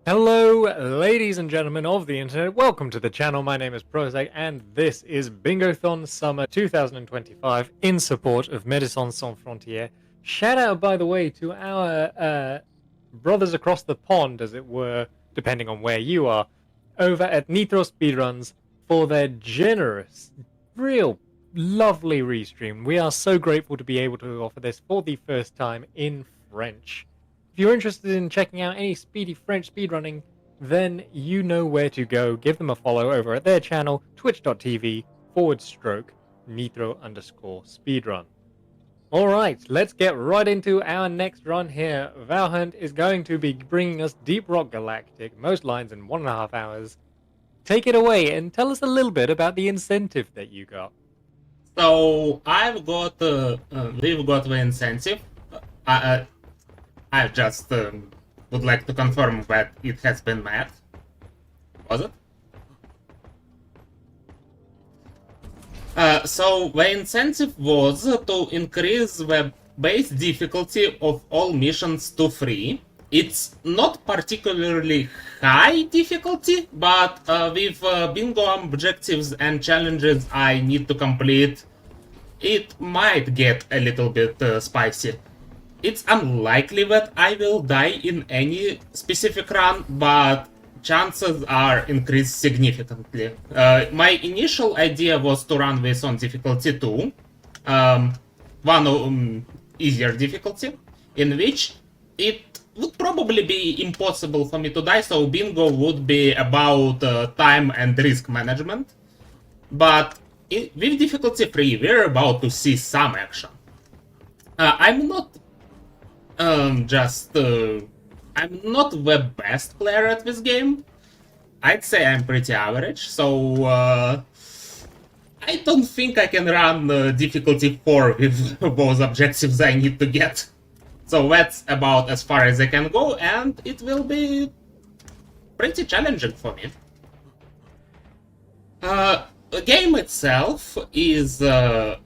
Hello, ladies and gentlemen of the internet. Welcome to the channel. My name is Prozac, and this is Bingothon Summer 2025 in support of Médecins Sans Frontières. Shout out, by the way, to our brothers across the pond, as it were, depending on where you are, over at Nitro Speedruns for their generous, real lovely restream. We are so grateful to be able to offer this for the first time in French. If you're interested in checking out any speedy French speedrunning, then you know where to go. Give them a follow over at their channel, twitch.tv/nitro_speedrun. Alright, let's get right into our next run here. Vlhunt is going to be bringing us Deep Rock Galactic, most lines in 1.5 hours. Take it away and tell us a little bit about the incentive that you got. So we've got the incentive. I just would like to confirm that it has been met. Was it? So the incentive was to increase the base difficulty of all missions to 3. It's not particularly high difficulty, but with bingo objectives and challenges I need to complete, it might get a little bit spicy. It's unlikely that I will die in any specific run, but chances are increased significantly. My initial idea was to run this on difficulty 2, easier difficulty, in which it would probably be impossible for me to die, so bingo would be about time and risk management. But with difficulty 3, we're about to see some action. I'm not I'm not the best player at this game. I'd say I'm pretty average, so I don't think I can run difficulty 4 with those objectives I need to get. So that's about as far as I can go, and it will be pretty challenging for me. The game itself is a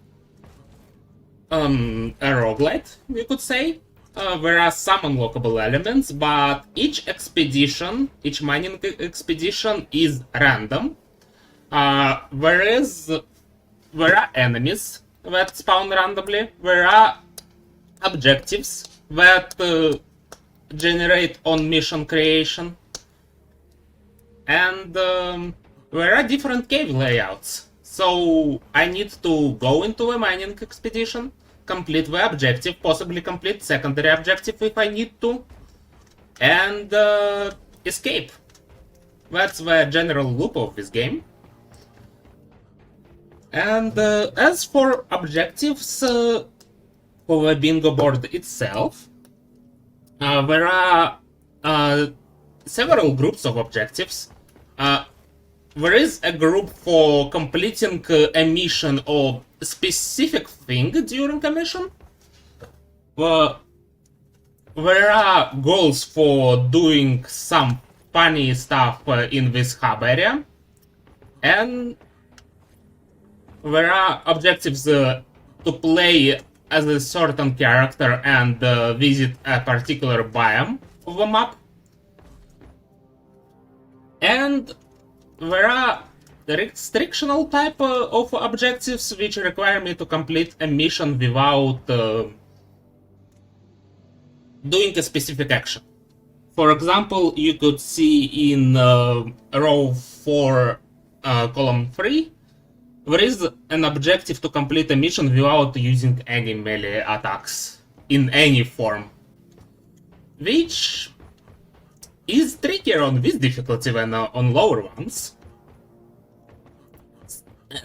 roguelite, we could say. There are some unlockable elements, but each mining expedition is random. There are enemies that spawn randomly. There are objectives that generate on mission creation. And there are different cave layouts. So I need to go into a mining expedition, complete the objective, possibly complete secondary objective if I need to, and escape. That's the general loop of this game. And as for objectives for the bingo board itself, there are several groups of objectives. There is a group for completing a mission or a specific thing during a mission. There are goals for doing some funny stuff in this hub area. And there are objectives to play as a certain character and visit a particular biome of the map. And there are restrictional type of objectives which require me to complete a mission without doing a specific action. For example, you could see in row 4, column 3, there is an objective to complete a mission without using any melee attacks in any form, which is trickier on this difficulty than on lower ones.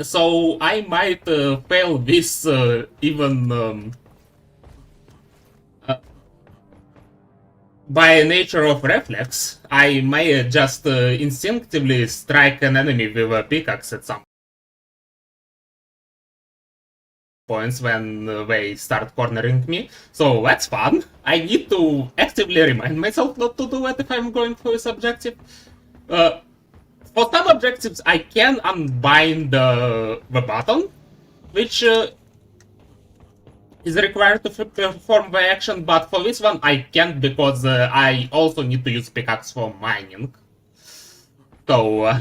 So I might fail this even by nature of reflex. I may just instinctively strike an enemy with a pickaxe at some points when they start cornering me. So that's fun. I need to actively remind myself not to do it if I'm going for this objective. For some objectives, I can unbind the button, which is required to perform the action, but for this one I can't because I also need to use pickaxe for mining. So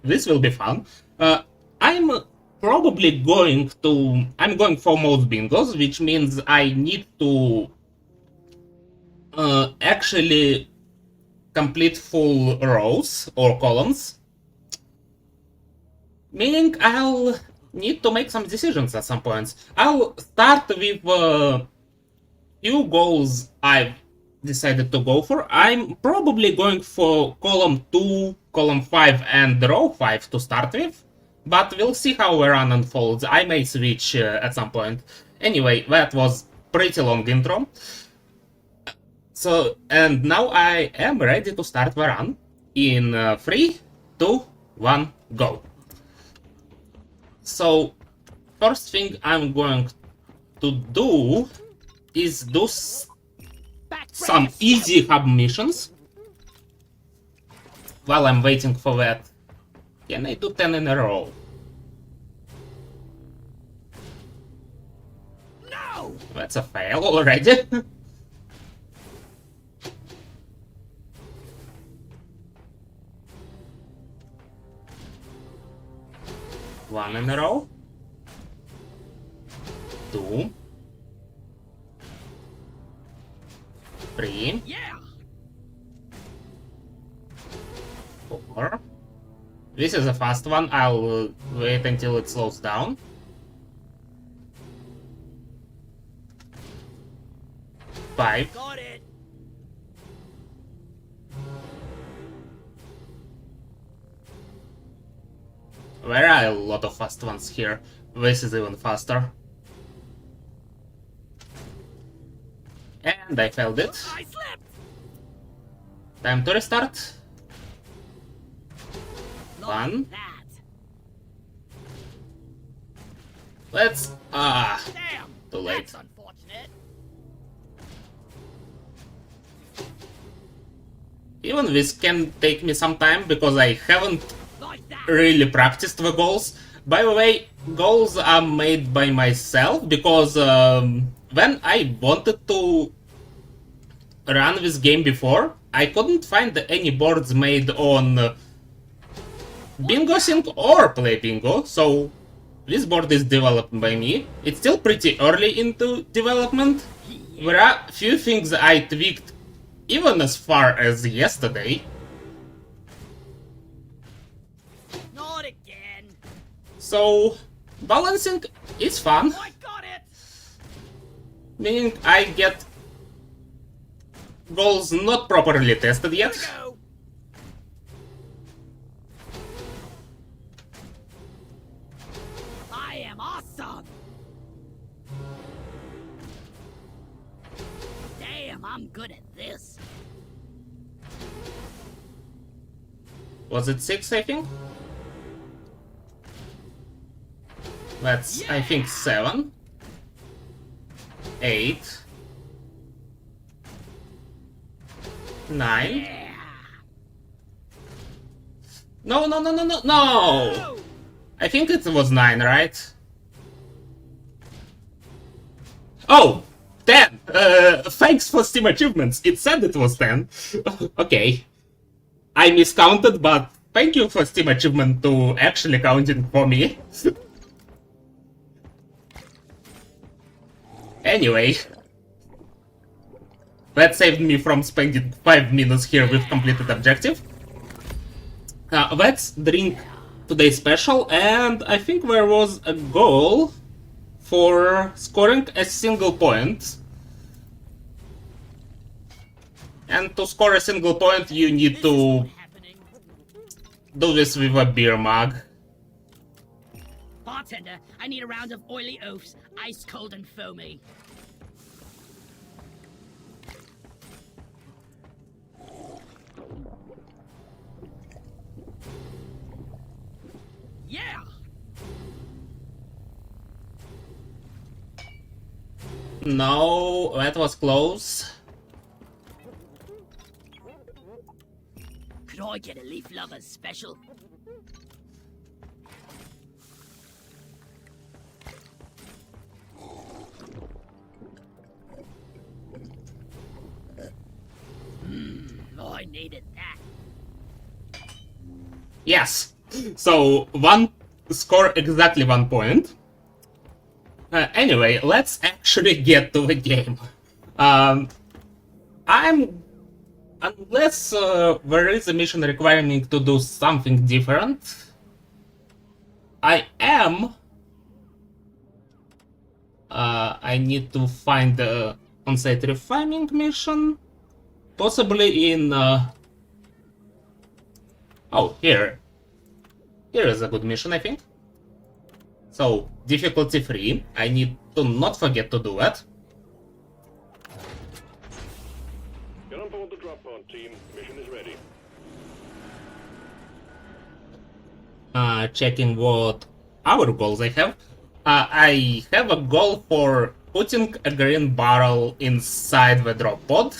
this will be fun. I'm probably going to... I'm going for most bingos, which means I need to actually complete full rows or columns. Meaning I'll need to make some decisions at some points. I'll start with few goals I've decided to go for. I'm probably going for column 2, column 5 and row 5 to start with. But we'll see how the run unfolds. I may switch at some point. Anyway, that was pretty long intro. So, and now I am ready to start the run. In 3, 2, 1, go. So, first thing I'm going to do is do some easy hub missions. While I'm waiting for that, can I do 10 in a row? No! That's a fail already. One in a row. 2. 3. Yeah. 4. This is a fast one. I'll wait until it slows down. 5. Got it. There are a lot of fast ones here. This is even faster. And I failed it. Time to restart. 1. Let's... too late. Even this can take me some time because I haven't really practiced the goals. By the way, goals are made by myself because when I wanted to run this game before, I couldn't find any boards made on Bingothon or Play Bingo, so this board is developed by me. It's still pretty early into development. There are a few things I tweaked even as far as yesterday. Not again. So balancing is fun. I got it. Meaning I get goals not properly tested yet. I am awesome. Damn, I'm good at this. Was it 6, I think? That's, yeah. I think 7. 8. 9. Yeah. No! I think it was 9, right? Oh! 10! Thanks for Steam achievements. It said it was 10. Okay. I miscounted, but thank you for Steam achievement to actually counting for me. Anyway. That saved me from spending 5 minutes here with completed objective. Let's drink today's special, and I think there was a goal for scoring a single point. And to score a single point, you need to do this with a beer mug. Bartender, I need a round of oily oafs, ice cold and foamy. Yeah! No, that was close. Could I get a Leaf Lovers special? I needed that. Yes. So one score exactly 1 point. Anyway, let's actually get to the game. Unless there is a mission requiring me to do something different, I need to find the on-site refining mission, possibly in. Oh, here is a good mission, I think. So, difficulty 3. I need to not forget to do it. Get on board the drop pod, team. Mission is ready. Checking what our goals I have. I have a goal for putting a green barrel inside the drop pod.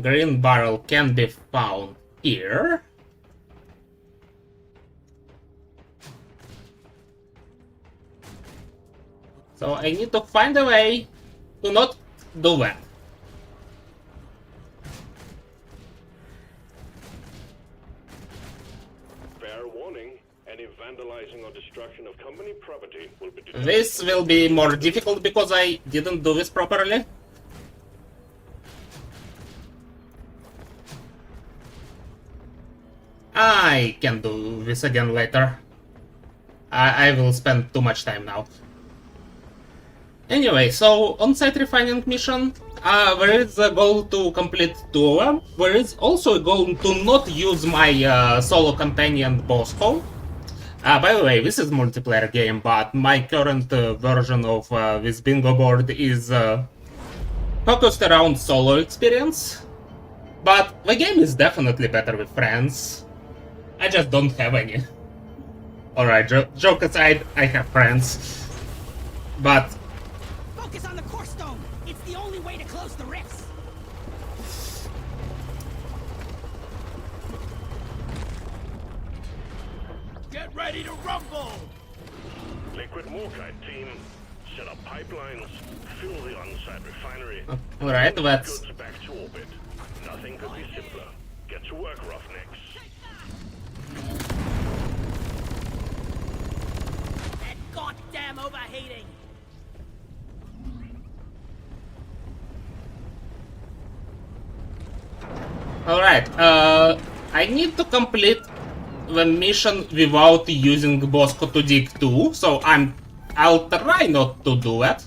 Green barrel can be found here. So I need to find a way to not do that. Fair warning, any vandalizing or destruction of company property will be This will be more difficult because I didn't do this properly. I can do this again later. I will spend too much time now. Anyway, so on-site refining mission, there is a goal to complete 2 of them. There is also a goal to not use my solo companion Bosco. By the way, this is a multiplayer game, but my current version of this bingo board is focused around solo experience. But the game is definitely better with friends. I just don't have any. Alright, joke aside, I have friends. But Focus on the core stone. It's the only way to close the rifts. Get ready to rumble. liquid morkite, team. Set up pipelines, fuel the on-site refinery. alright, that's Goods back to orbit. Nothing could be simpler. Get to work, Roughnecks. That goddamn overheating. alright. I need to complete the mission without using Bosco to dig too, so I'll try not to do it.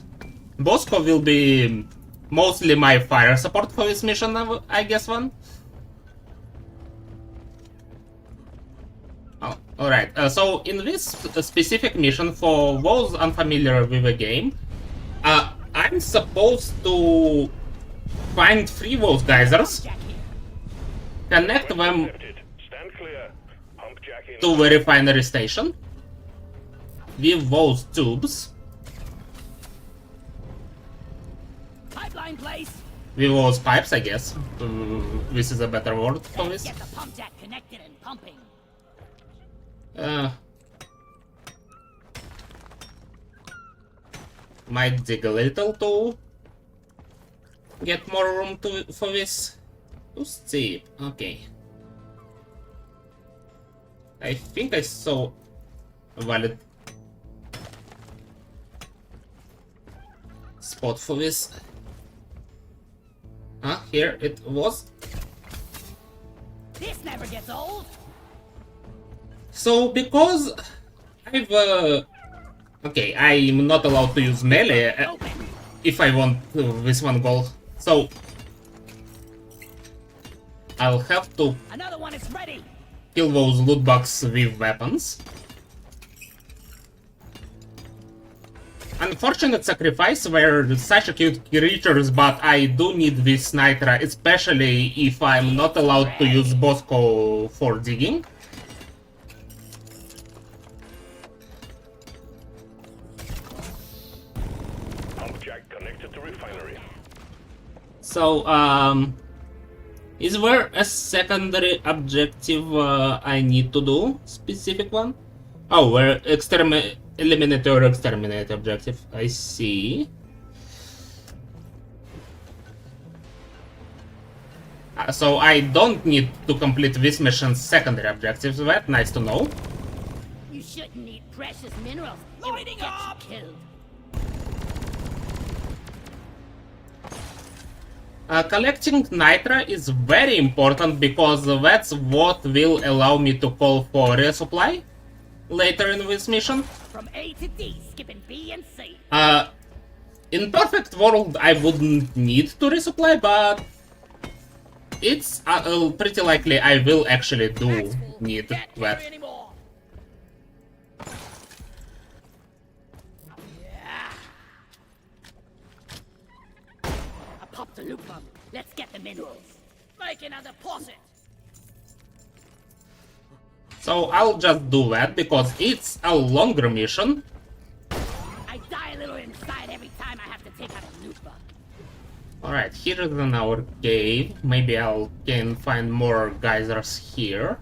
Bosco will be mostly my fire support for this mission, I guess one. Oh, alright, so in this specific mission, for those unfamiliar with the game, I'm supposed to find 3 those geysers, Jack here. connect them Accepted. Stand clear. Pump jack in. to the refinery station with those tubes, Pipeline place. with those pipes, I guess. This is a better word for Let's this. get the pump jack connected and pumping. Might dig a little to get more room for this. Too steep. Okay. I think I saw a valid spot for this. Here it was. This never gets old. So because I've okay, I'm not allowed to use melee Open. if I want this one goal. So I'll have to Another one is ready. kill those loot bugs with weapons. Unfortunate sacrifice where such a cute creatures, but I do need this nitra, especially if I'm not allowed to use Bosco for digging. Pump jack connected to refinery. So, is there a secondary objective I need to do? Specific one? Oh, where eliminate or exterminate objective. I see. So I don't need to complete this mission's secondary objectives. That's nice to know. You shouldn't need precious minerals. It would get you killed. Collecting Nitra is very important because that's what will allow me to call for resupply later in this mission. From A to D, skipping B and C. In perfect world, I wouldn't need to resupply, but it's pretty likely I will actually do need Can't that. carry anymore. Yeah. I popped the loop pump. Let's get the minerals. Making a deposit. So I'll just do that because it's a longer mission. I die a little inside every time I have to take out a loop pump. Alright, here is our cave. Maybe can find more geysers here.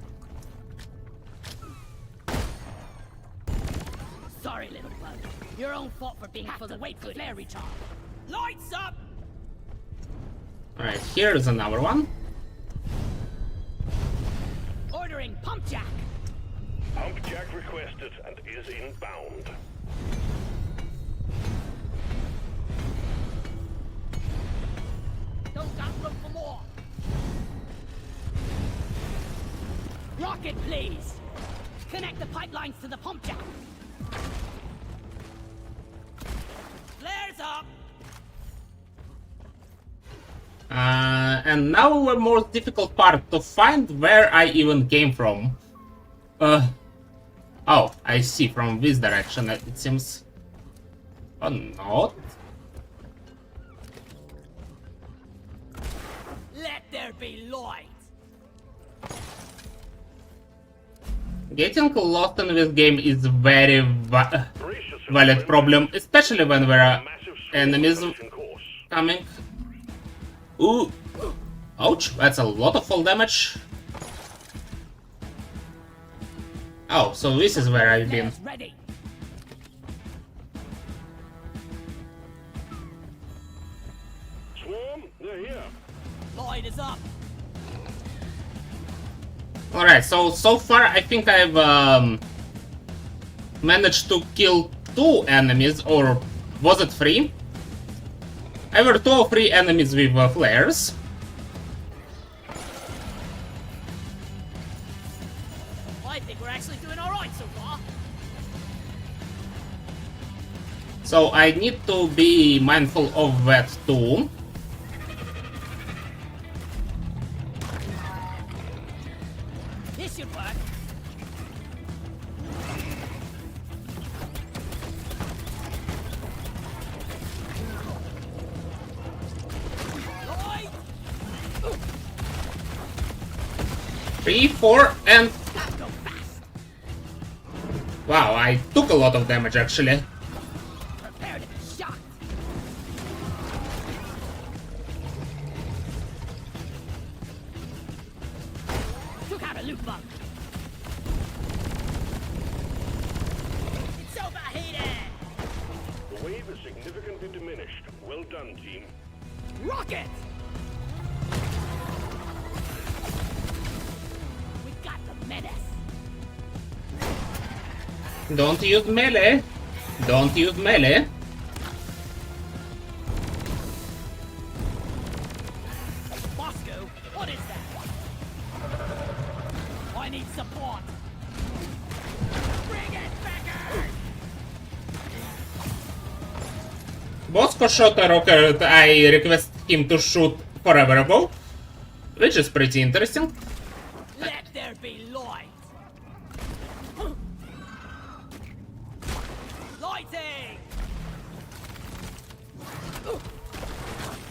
Sorry, little bug. Your own fault for being full of wait for flare recharge. Lights up! Alright, here is another one. Ordering pump jack. Pump jack requested and is inbound. Don't got room for more. Rocket, please. Connect the pipelines to the pump jack. Flares up. And now a more difficult part to find where I even came from. Oh, I see from this direction it seems. Oh, not. Let there be light. Getting lost in this game is very valid problem, especially when there are Massive enemies collision course. coming. Ooh, ouch! That's a lot of fall damage. Oh, so this is where I've been. Flares ready. Swarm, they're here. Light is up. Alright, so far I think I've managed to kill 2 enemies, or was it 3? Either 2 or 3 enemies with flares. I think we're actually doing alright so far. So I need to be mindful of that too. This should work. Light. 3, 4, and... Gotta go fast. Wow, I took a lot of damage actually. Prepare to be shocked. Took out a loop bug. It's overheated. The wave is significantly diminished. Well done, team. Rocket. We got the menace. Don't use melee. Don't use melee. Bosco, what is that? I need support. Bring it back! Bosco shot a rocket I requested him to shoot forever ago, which is pretty interesting. Let there be light. Lighting.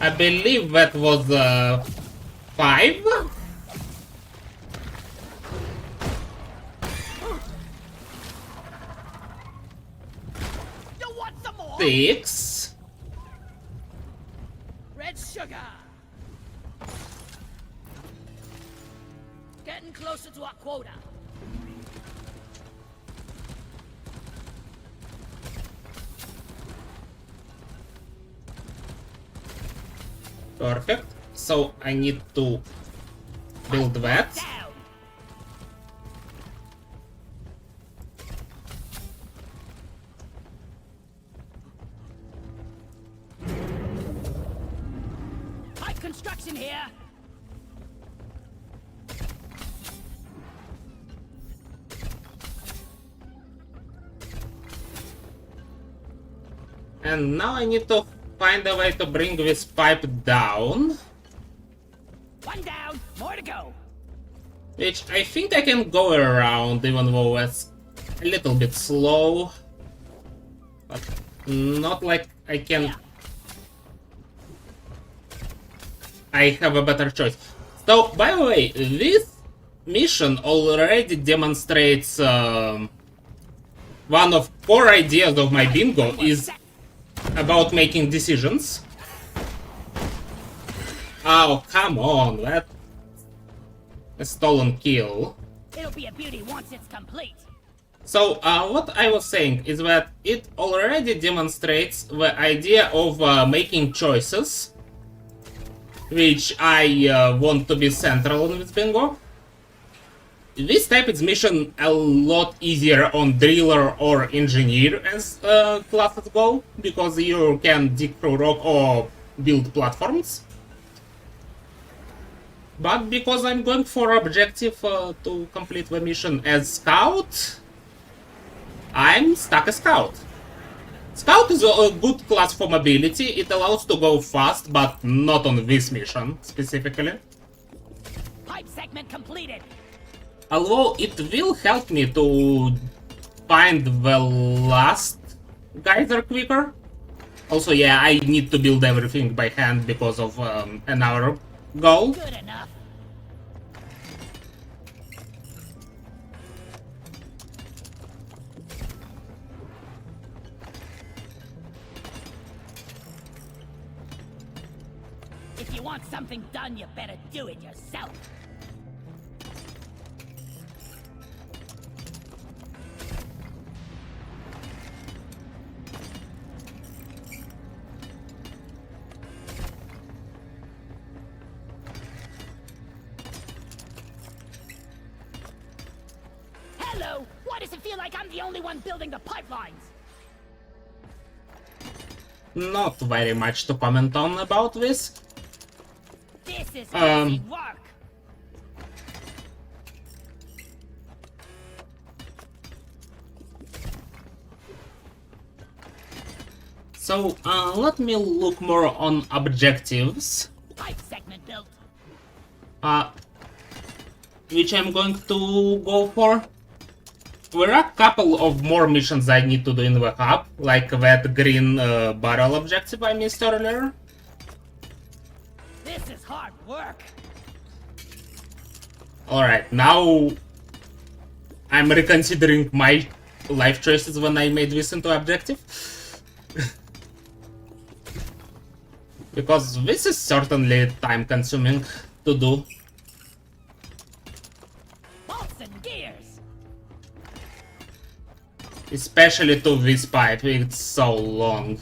I believe that was 5? You want some more? 6? Red sugar. Getting closer to our quota. Perfect. So I need to build that. Down. Pipe construction here. And now I need to find a way to bring this pipe down. One down, more to go. Which I think I can go around, even though it's a little bit slow. But not like I can... I have a better choice. So, by the way, this mission already demonstrates one of core ideas of my bingo is about making decisions. Oh, come on, that's a stolen kill. It'll be a beauty once it's complete. So, what I was saying is that it already demonstrates the idea of making choices, which I want to be central in this bingo. This type of mission a lot easier on driller or engineer as classes go, because you can dig through rock or build platforms. But because I'm going for objective to complete the mission as scout, I'm stuck as scout. Scout is a good class for mobility. It allows to go fast, but not on this mission specifically. Pipe segment completed. Although it will help me to find the last geyser quicker. Also, yeah, I need to build everything by hand because of an hour goal. Good enough. If you want something done, you better do it yourself. Hello! Why does it feel like I'm the only one building the pipelines? Not very much to comment on about this. This is easy work. So, let me look more on objectives. Pipe segment built. Which I'm going to go for. There are a couple of more missions I need to do in the hub, like that green barrel objective I missed earlier. This is hard work. Alright, now I'm reconsidering my life choices when I made this into objective. Because this is certainly time consuming to do. Bolts and gears. Especially to this pipe, it's so long.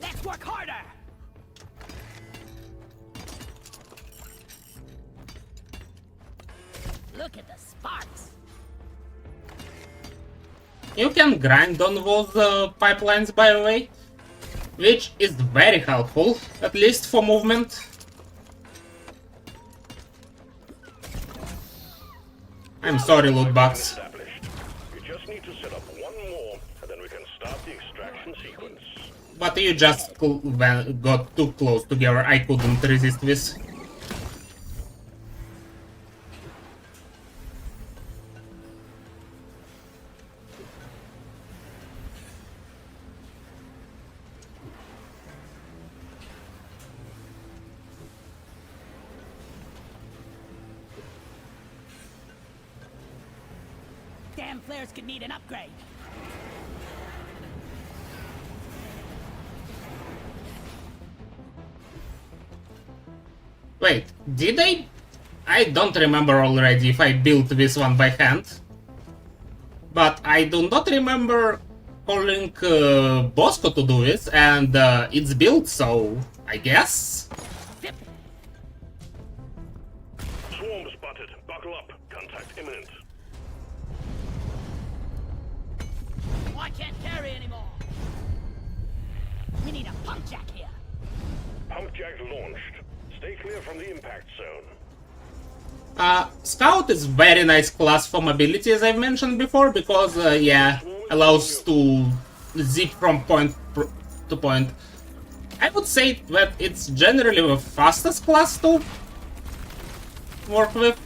Let's work harder. Look at the sparks. You can grind on those pipelines, by the way, which is very helpful, at least for movement. I'm sorry, loot box. Established. You just need to set up one more, and then we can start the extraction sequence. But you just got too close together, I couldn't resist this. Damn flares could need an upgrade. Wait, did I? I don't remember already if I built this one by hand. But I do not remember calling Bosco to do this, and it's built, so I guess. Swarm spotted. Buckle up. Contact imminent. I can't carry anymore. We need a pump jack here. Pump jack launched. Stay clear from the impact zone. Scout is very nice class for mobility, as I've mentioned before, because yeah, allows to zip from point to point. I would say that it's generally the fastest class to work with.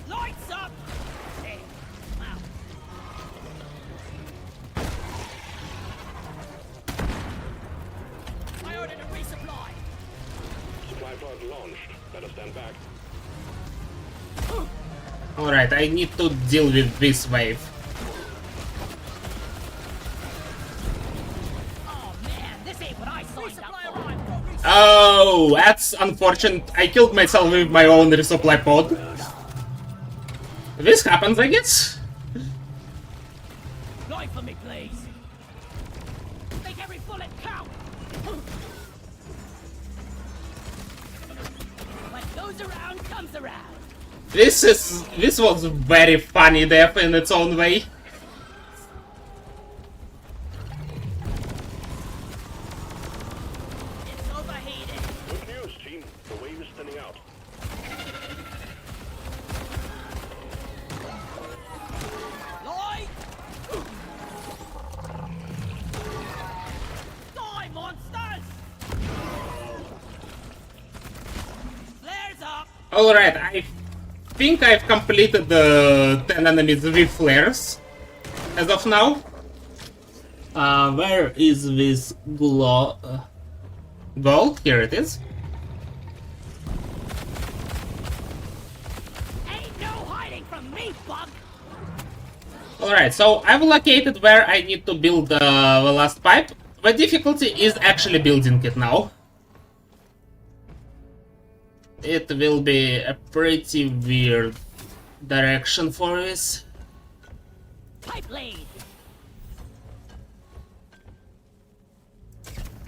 Lights up! Hey, wow. I ordered a resupply. Supply pod launched. Better stand back. Alright, I need to deal with this wave. Oh man, this ain't what I signed up for. Oh, that's unfortunate. I killed myself with my own resupply pod. This happens, I guess. Light for me, please. Make every bullet count. What goes around comes around. This was very funny death in its own way. It's overheated. Good news, team. The wave is thinning out. Light! Die, monsters! Flares up! Alright, I think I've completed the 10 enemies with flares as of now. Where is this goal? Here it is. Ain't no hiding from me, bug! Alright, so I've located where I need to build the last pipe. The difficulty is actually building it now. It will be a pretty weird direction for this. Pipe lead!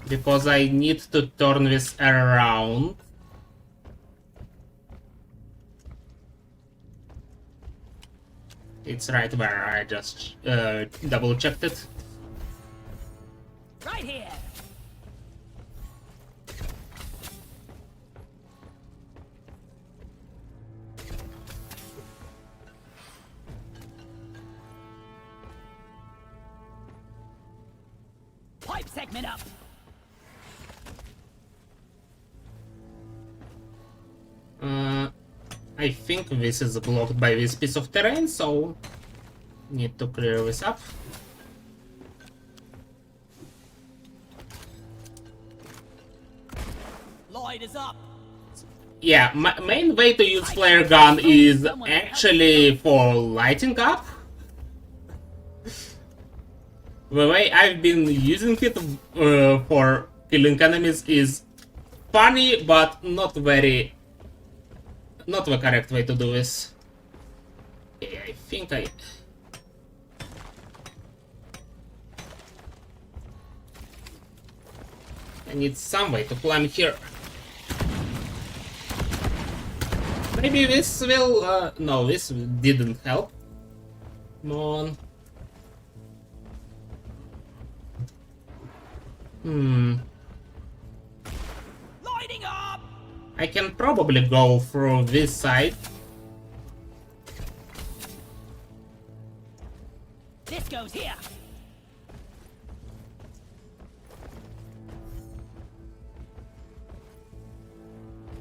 Because I need to turn this around. It's right where I just double checked it. Right here! Pipe segment up! I think this is blocked by this piece of terrain, so need to clear this up. Light is up! Yeah, main way to use flare gun is actually for lighting up. The way I've been using it for killing enemies is funny, but not the correct way to do this. Okay, I think I need some way to climb here. Maybe this will... no, this didn't help. Come on. Lighting up! I can probably go through this side. This goes here!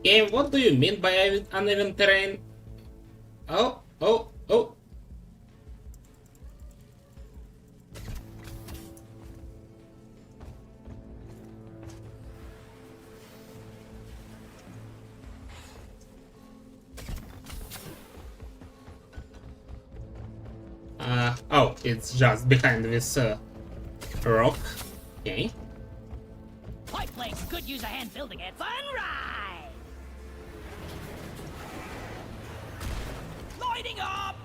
Okay, what do you mean by uneven terrain? Oh. Oh, it's just behind this rock. Okay. Pipe legs could use a hand building it. Fun ride! Lighting up!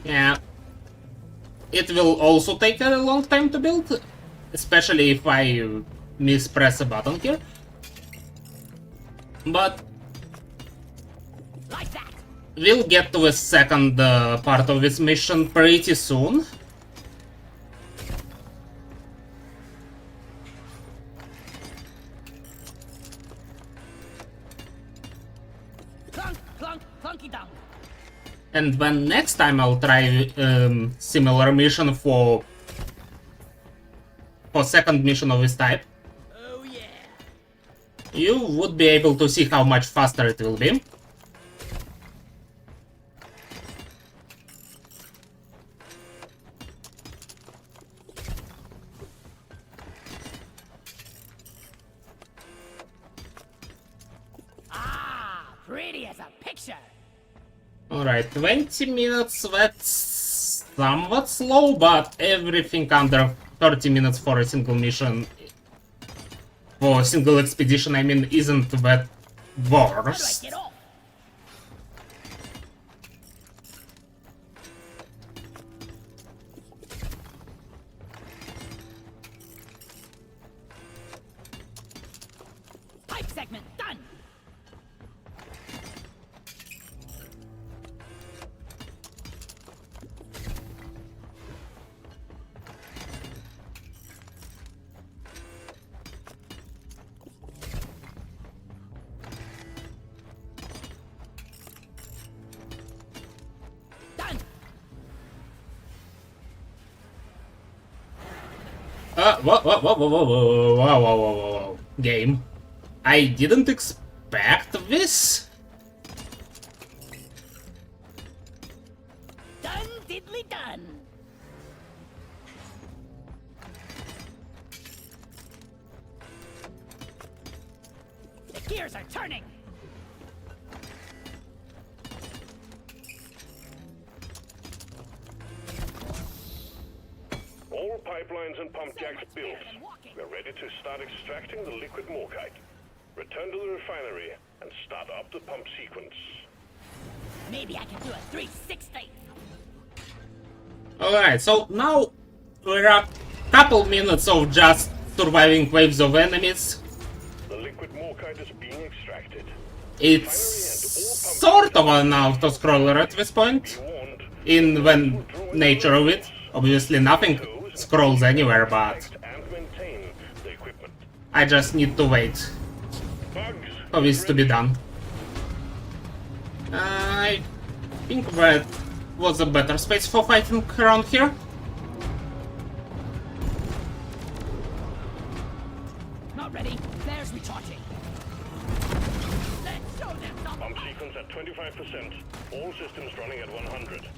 Yeah. It will also take a long time to build, especially if I mispress a button here. But Like that. we'll get to the second part of this mission pretty soon. Clunk, clunk, clunky dunk. And then next time I'll try similar mission for second mission of this type. Oh yeah. You would be able to see how much faster it will be. Ah, pretty as a picture. Alright, 20 minutes, that's somewhat slow, but everything under 30 minutes for a single mission, for a single expedition, I mean, isn't that How do I worse. get off? Pipe segment done. Done. Whoa, game. I didn't expect this. Done diddly done. The gears are turning. All pipelines and pump jacks much built. better than walking. We're ready to start extracting the liquid morkite. Return to the refinery and start up the pump sequence. Maybe I can do a 360. Alright, so now we're a couple minutes of just surviving waves of enemies. The liquid morkite is being extracted. It's sort of an auto-scroller at this point, Be warned, in the nature of it. Obviously nothing scrolls anywhere, but and maintain the equipment. I just need to wait Bugs, for this to be done. I think that was a better space for fighting around here. Not ready. Flares recharging. Let's show them something. pump sequence at 25%. All systems running at 100.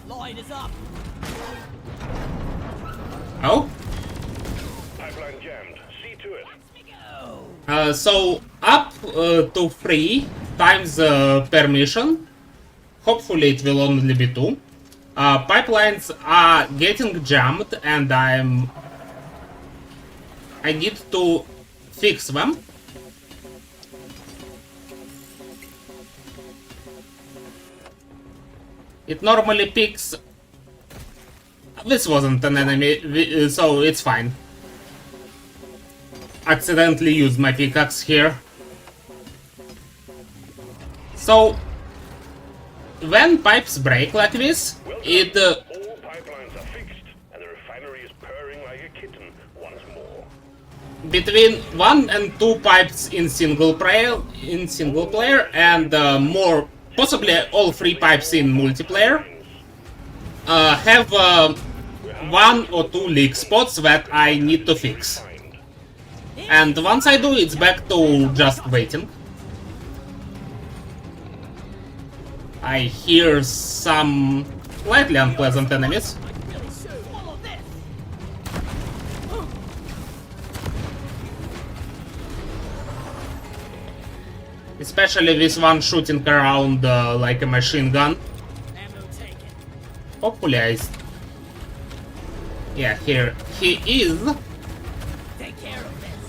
Lloyd is up. Oh? Pipeline jammed. See to it. Watch me go. So up to 3 times per mission. Hopefully it will only be 2. Pipelines are getting jammed and I need to fix them. It normally picks... This wasn't an enemy, so it's fine. Accidentally used my pickaxe here. So, when pipes break like this, it... All pipelines are fixed, and the refinery is purring like a kitten once more. between 1 and 2 pipes in single player, and more, possibly all 3 pipes in multiplayer, have 1 or 2 leak spots that I need to fix. And once I do, it's back to just waiting. I hear some slightly unpleasant enemies. I really should swallow this. Especially this one shooting around like a machine gun. Ammo taken. Hopefully Yeah, here he is. Take care of this.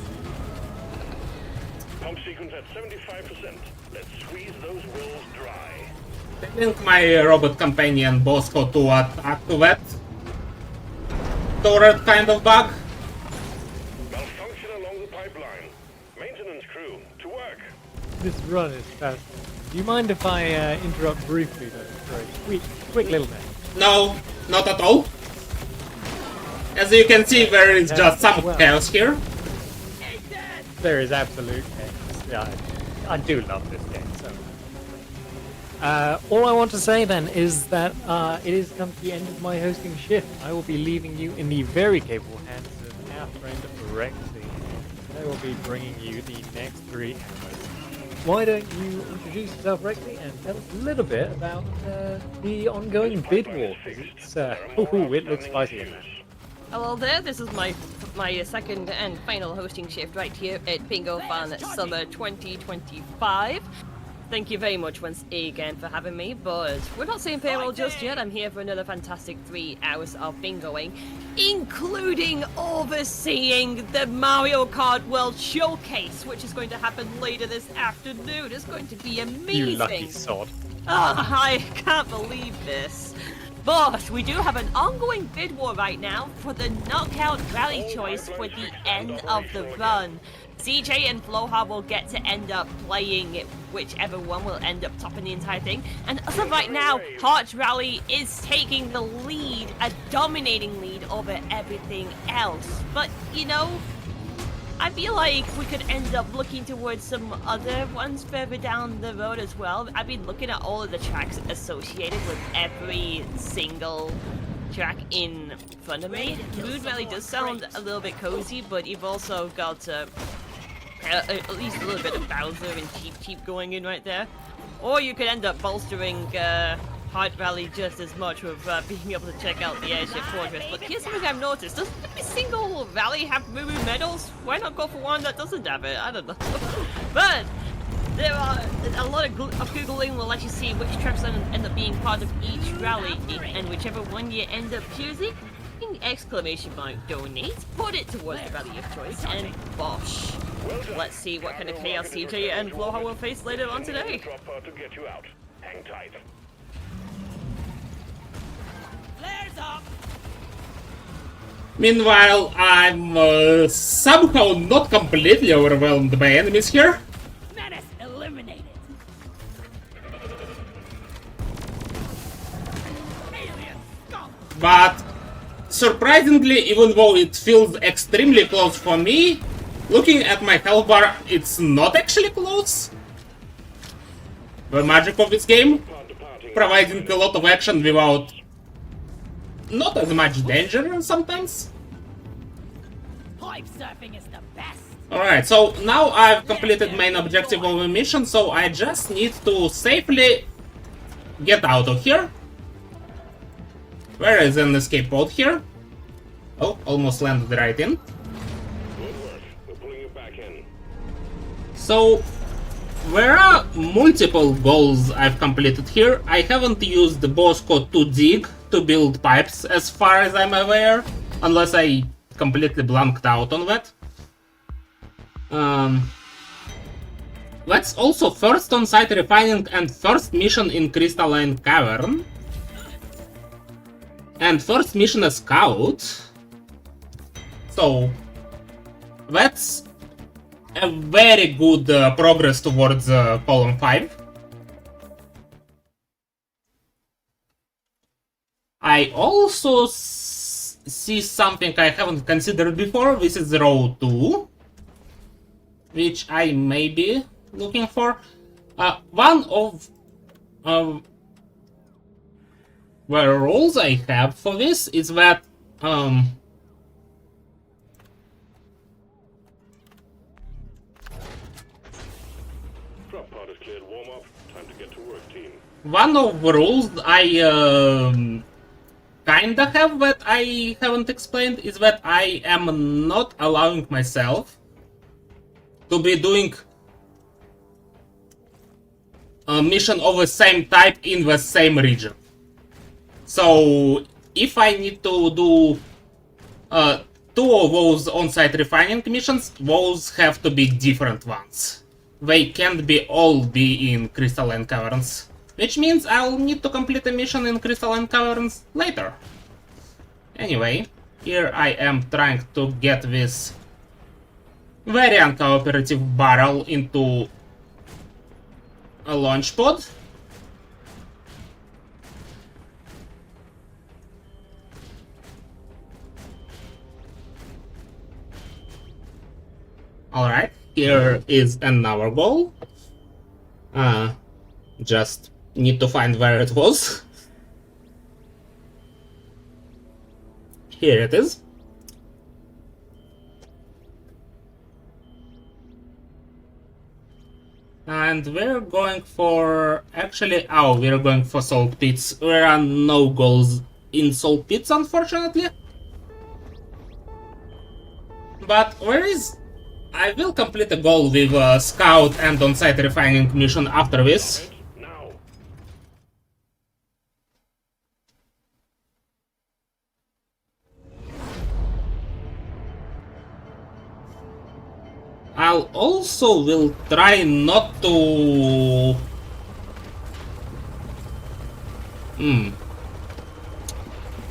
Pump sequence at 75%. Let's squeeze those wells dry. Telling my robot companion Bosco to attack that turret kind of bug. Malfunction along the pipeline. Maintenance crew, to work. This run is fascinating. Do you mind if I interrupt briefly though for a quick little bit? No, not at all. As you can see, there is just some chaos here. There is absolute chaos. Yeah, I do love this game so much. All I want to say then is that it has come to the end of my hosting shift. I will be leaving you in the very capable hands of our friend Rexy. I will be bringing you the next 3 hours. Why don't you introduce yourself, Rexy, and tell us a little bit about the ongoing bid war? 'Cause it's, it looks spicy in there. Hello there, this is my second and final hosting shift right here at Bingothon Summer 2025. Thank you very much once again for having me, but we're not saying farewell just yet. I'm here for another fantastic 3 hours of bingoing, including overseeing the Mario Kart World Showcase, which is going to happen later this afternoon. It's going to be amazing. You lucky sod. I can't believe this. But we do have an ongoing bid war right now for the knockout rally choice for the end of the run. CJ and Vlhunt will get to end up playing whichever one will end up topping the entire thing. And as of right now, Heart Rally is taking the lead, a dominating lead over everything else. But, you know, I feel like we could end up looking towards some other ones further down the road as well. I've been looking at all of the tracks associated with every single track in front of me. Mood Valley does sound a little bit cozy, but you've also got at least a little bit of Bowser and Cheep going in right there. Or you could end up bolstering Heart Valley just as much with being able to check out the Airship Fortress. But here's something I've noticed. Doesn't every single rally have Moo medals? Why not go for one that doesn't have it? I don't know. But there are a lot of Googling will let you see which tracks end up being part of each rally, and whichever one you end up choosing, exclamation mark donate, put it towards the rally of choice, and bosh. Let's see what kind of chaos CJ and Vlhunt will face later on today. Drop pod to get you out. Hang tight. Flares up. Meanwhile, I'm somehow not completely overwhelmed by enemies here. Menace eliminated. Alien scum. But surprisingly, even though it feels extremely close for me, looking at my health bar, it's not actually close. The magic of this game, providing a lot of action without not as much danger sometimes. Pipe surfing is the best. Alright, so now I've completed main objective of the mission, so I just need to safely get out of here. Where is an escape pod here? Oh, almost landed right in. Good work. We're pulling you back in. So, there are multiple goals I've completed here. I haven't used the Bosco to dig to build pipes as far as I'm aware, unless I completely blanked out on that. That's also first on-site refining and first mission in Crystalline Cavern. And first mission as Scout. So, that's a very good progress towards column 5. I also see something I haven't considered before. This is row 2, which I may be looking for. One of the rules I have for this is that Drop pod is cleared. Warm up. Time to get to work, team. one of the rules I kinda have that I haven't explained is that I am not allowing myself to be doing a mission of the same type in the same region. So if I need to do two of those on-site refining missions, those have to be different ones. They can't all be in Crystalline Caverns. Which means I'll need to complete a mission in Crystalline Caverns later. Anyway, here I am trying to get this very uncooperative barrel into a launch pod. Alright, here is another goal. Just need to find where it was. Here it is. And we're going for... Actually, we're going for salt pits. There are no goals in salt pits, unfortunately. But where is... I will complete a goal with Scout and on-site refining mission after this. Now. I'll also will try not to...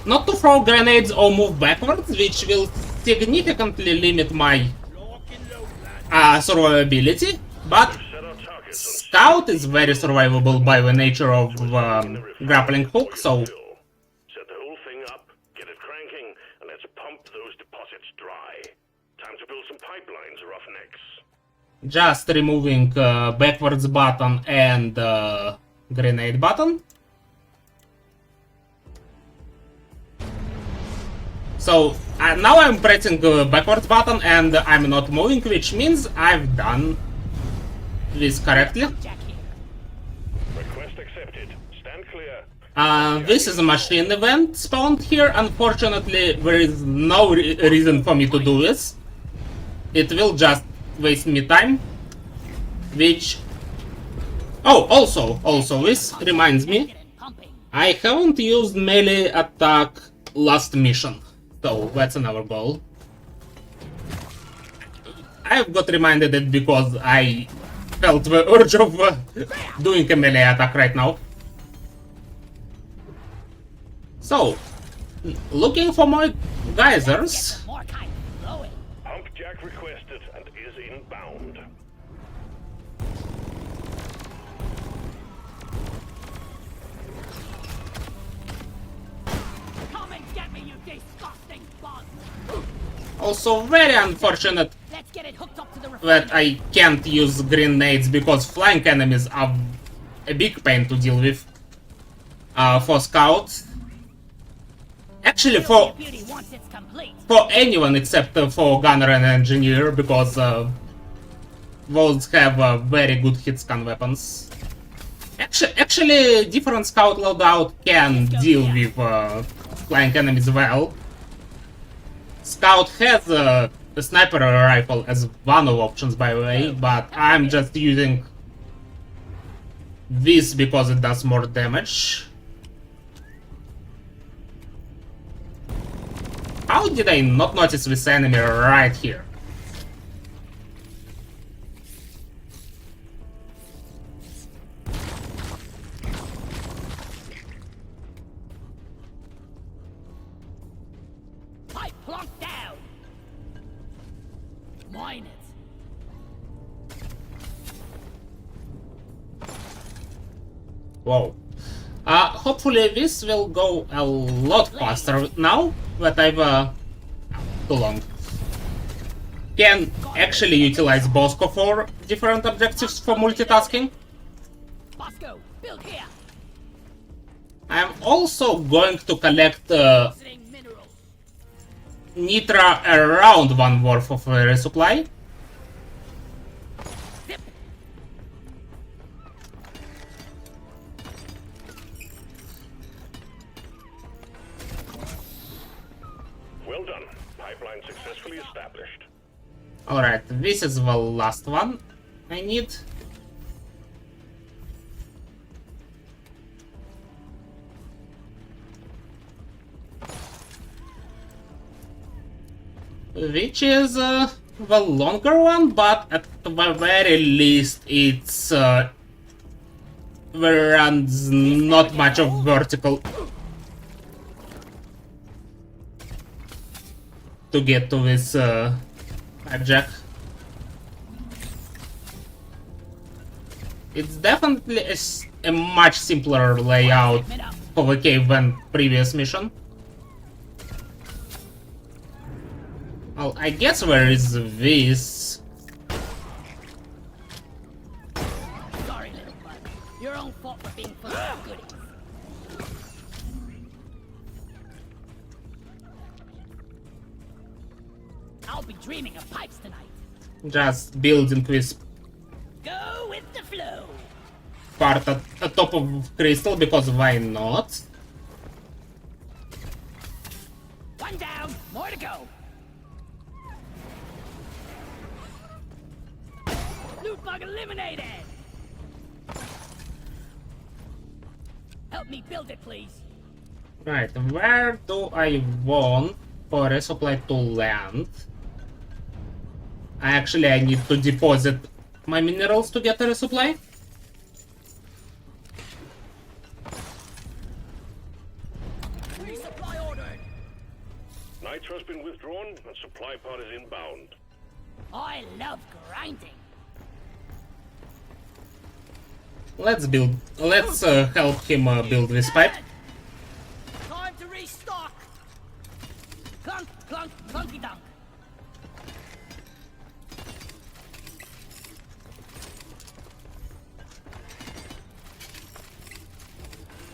Not to throw grenades or move backwards, which will significantly limit my survivability, but Set our targets on Scout is very survivable by the nature of grappling hook, so set the whole thing up, get it cranking, and let's pump those deposits dry. Time to build some pipelines, roughnecks. just removing backwards button and grenade button. So now I'm pressing the backwards button and I'm not moving, which means I've done this correctly. Request accepted. Stand clear. This is a machine event spawned here. Unfortunately, there is no reason for me to do this. It will just waste me time. Which... Oh, also, this reminds me, I haven't used melee attack last mission. So that's another goal. I've got reminded it because I felt the urge of doing a melee attack right now. So, looking for more geysers. More kind flowing. Pump jack requested and is inbound. Come and get me, you disgusting bug. Also very unfortunate Let's get it hooked up to the that I can't use grenades because flying enemies are a big pain to deal with for scouts. Actually, for beauty once it's complete. anyone except for gunner and engineer, because those have very good hitscan weapons. Actually, different scout loadout can deal with flying enemies well. Scout has a sniper rifle as one of options, by the way, but I'm just using this because it does more damage. How did I not notice this enemy right here? Pipe plunk down. Mine it. Whoa. Hopefully this will go a lot faster now that I've... too long. Can actually utilize Bosco for different objectives for multitasking. Bosco, build here. I'm also going to collect Visiting minerals. Nitra around one worth of resupply. Zip. Well done. Pipeline successfully established. Alright, this is the last one I need. which is the longer one, but at the very least it's runs not much of vertical to get to this hijack. It's definitely a much simpler layout of a cave than previous mission. Well, I guess where is this? Sorry, little bud. Your own fault for being full of goodies. I'll be dreaming of pipes tonight. Just building this Go with the flow. part at the top of crystal, because why not? One down, more to go. Loot bug eliminated. Help me build it, please. Right, where do I want for resupply to land? I need to deposit my minerals to get a resupply. Resupply ordered. Nitro's been withdrawn and supply pod is inbound. I love grinding. Let's help him build this pipe. Time to restock. Clunk, clunk, clunky dunk.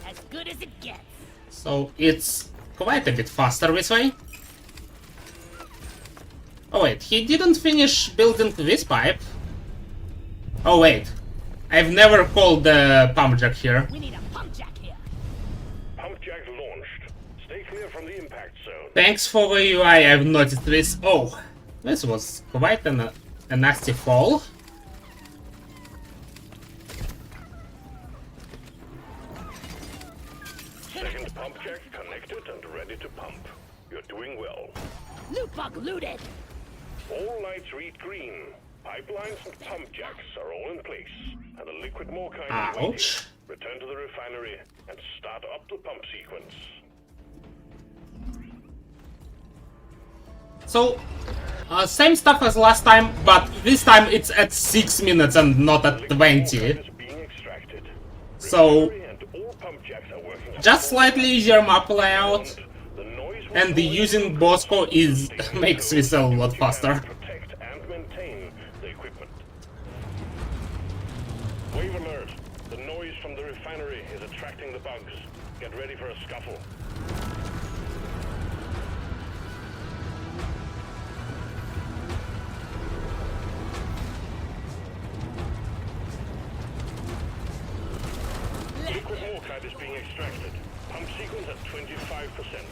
As good as it gets. So it's quite a bit faster this way. Oh wait, he didn't finish building this pipe. Oh wait, I've never called the pump jack here. We need a pump jack here. Pump jack launched. Stay clear from the impact zone. Thanks for the UI, I've noticed this. Oh, this was quite a nasty fall. Second pump jack connected and ready to pump. You're doing well. Loot bug looted. All lights read green. Pipelines and pump jacks are all in place, and a liquid morkite is waiting. Ouch. Return to the refinery and start up the pump sequence. So, same stuff as last time, but this time it's at 6 minutes and not at 20. Is being extracted. So, Refinery and all pump jacks are working just slightly easier map layout, The noise and the using Bosco is makes this a lot faster. protect and maintain the equipment. Wave alert. The noise from the refinery is attracting the bugs. Get ready for a scuffle. Liquid morkite is being extracted. Pump sequence at 25%.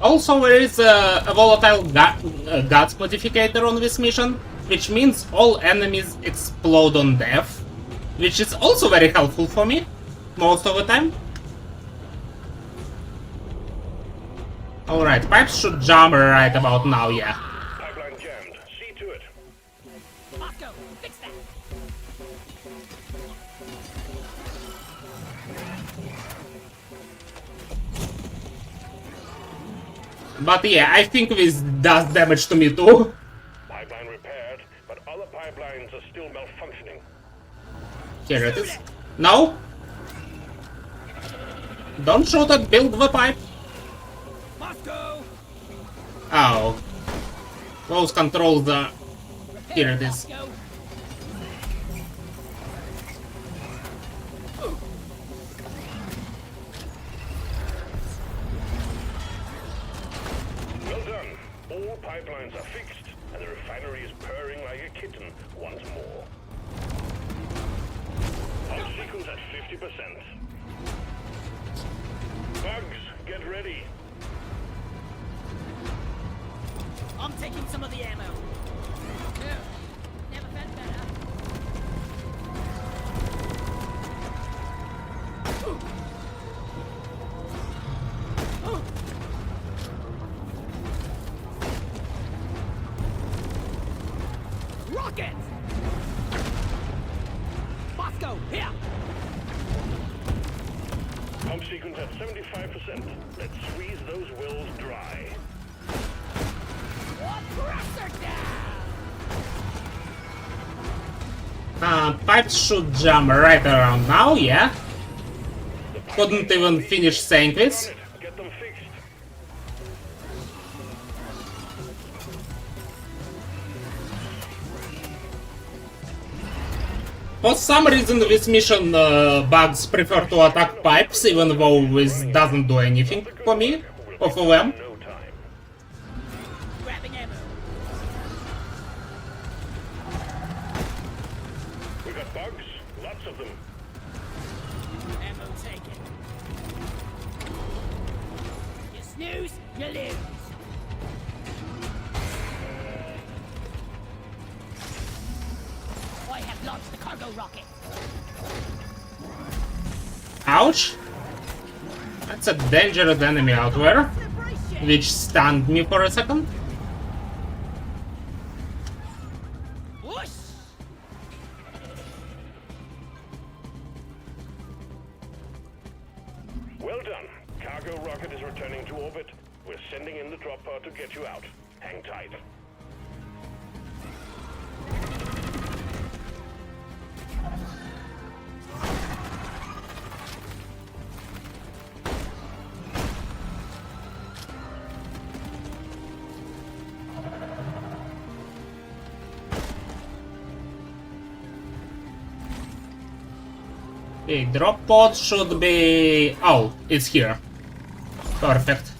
Also, there is a volatile guts modifier on this mission, which means all enemies explode on death, which is also very helpful for me, most of the time. Alright, pipes should jump right about now, yeah. Pipeline jammed. See to it. Bosco, fix that. But yeah, I think this does damage to me too. Pipeline repaired, but other pipelines are still malfunctioning. Here it is. No? Don't shoot at build the pipe. Bosco. Oh. Those controls are... Here it is. Bosco. Well done. All pipelines are fixed, and the refinery is purring like a kitten once more. Pump sequence at 50%. Bugs, get ready. I'm taking some of the ammo. Here, points at 75%. Let's squeeze those wills dry. What cracks are down? Pipes should jump right around now, yeah? Couldn't even finish saying this. On it. Get them fixed. For some reason this mission bugs prefer to attack pipes, even though this doesn't do anything for me, or for them. No time. Grabbing ammo. We got bugs. Lots of them. Ammo taken. You snooze, you lose. I have launched the cargo rocket. Ouch! That's a dangerous enemy out there, which stunned me for a second. Whoosh! Well done. Cargo rocket is returning to orbit. We're sending in the drop pod to get you out. Hang tight. Okay, drop pod should be... Oh, it's here. Perfect.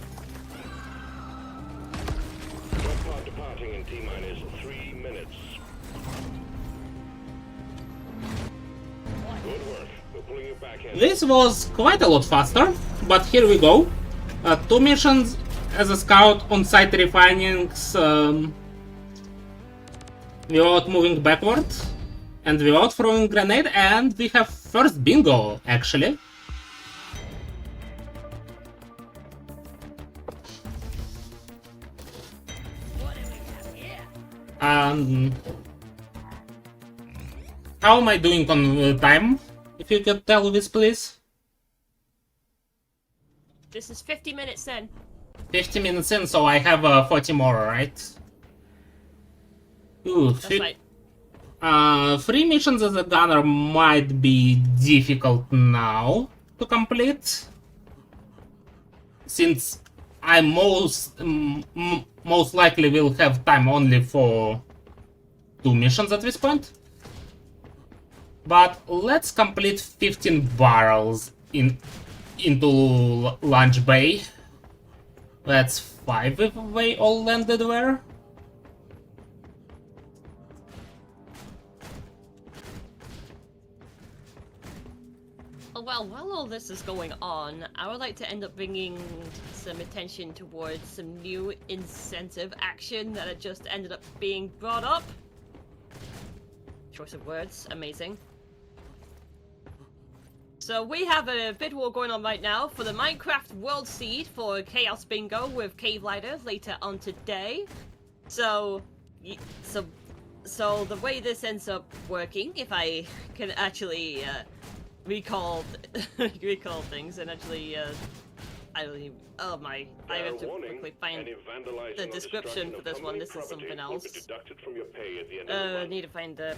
Drop pod departing in T-minus 3 minutes. Good work. We're pulling you back in. This was quite a lot faster, but here we go. 2 missions as a scout on site refinings without moving backward and without throwing grenade, and we have first bingo actually. What do we have here? How am I doing on time? If you could tell this, please. This is 50 minutes in. 50 minutes in, so I have 40 more, right? Ooh, That's right. 3 missions as a gunner might be difficult now to complete, since I most likely will have time only for 2 missions at this point. But let's complete 15 barrels into launch bay. That's 5 if they all landed there. Well, while all this is going on, I would like to end up bringing some attention towards some new incentive action that had just ended up being brought up. Choice of words, amazing. So we have a bid war going on right now for the Minecraft World Seed for Chaos Bingo with Cave Lighter later on today. So the way this ends up working, if I can actually recall things and actually I don't even, oh my, I have to quickly find the description for this one. This is something else. I need to find the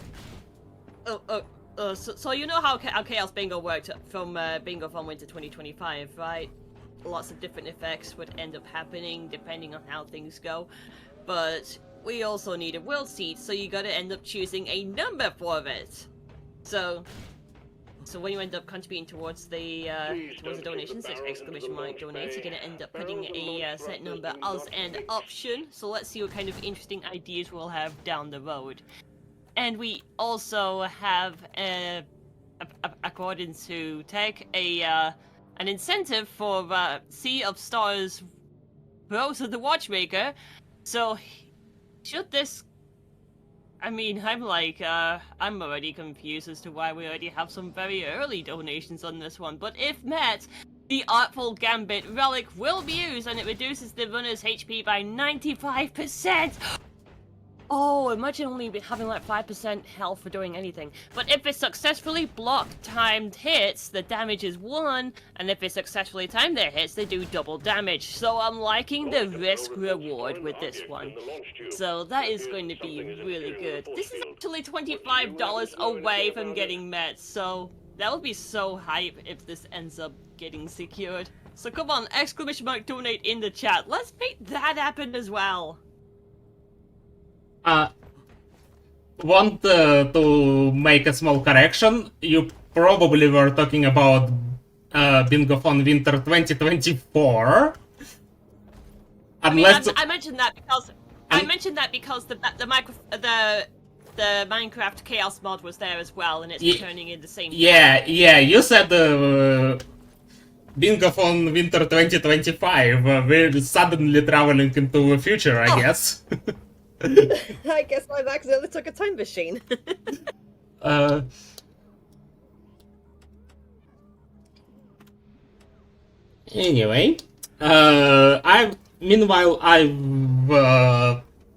so you know how Chaos Bingo worked from Bingothon Winter 2025, right? Lots of different effects would end up happening depending on how things go, but we also need a world seed, so you gotta end up choosing a number for it. So when you end up contributing towards the donations, exclamation mark donate, you're gonna end up putting a set number as an option. So let's see what kind of interesting ideas we'll have down the road. And we also have, according to Tech, an incentive for Sea of Stars Rose of the Watchmaker. So, should this... I mean, I'm already confused as to why we already have some very early donations on this one. But if met, the Artful Gambit relic will be used and it reduces the runner's HP by 95%! Oh, imagine only having like 5% health for doing anything. But if it successfully blocked timed hits, the damage is 1, and if it successfully timed their hits, they do double damage. So I'm liking the risk reward with this one. So that is going to be really good. This is actually $25 away from getting met, so that would be so hype if this ends up getting secured. So come on, exclamation mark donate in the chat. Let's make that happen as well. Want to make a small correction? You probably were talking about Bingothon Winter 2024. Unless I mentioned that because the Minecraft Chaos mod was there as well, and it's returning in the same. Yeah, you said Bingothon Winter 2025. We're suddenly traveling into the future, I guess. I guess I've accidentally took a time machine. Anyway, meanwhile I've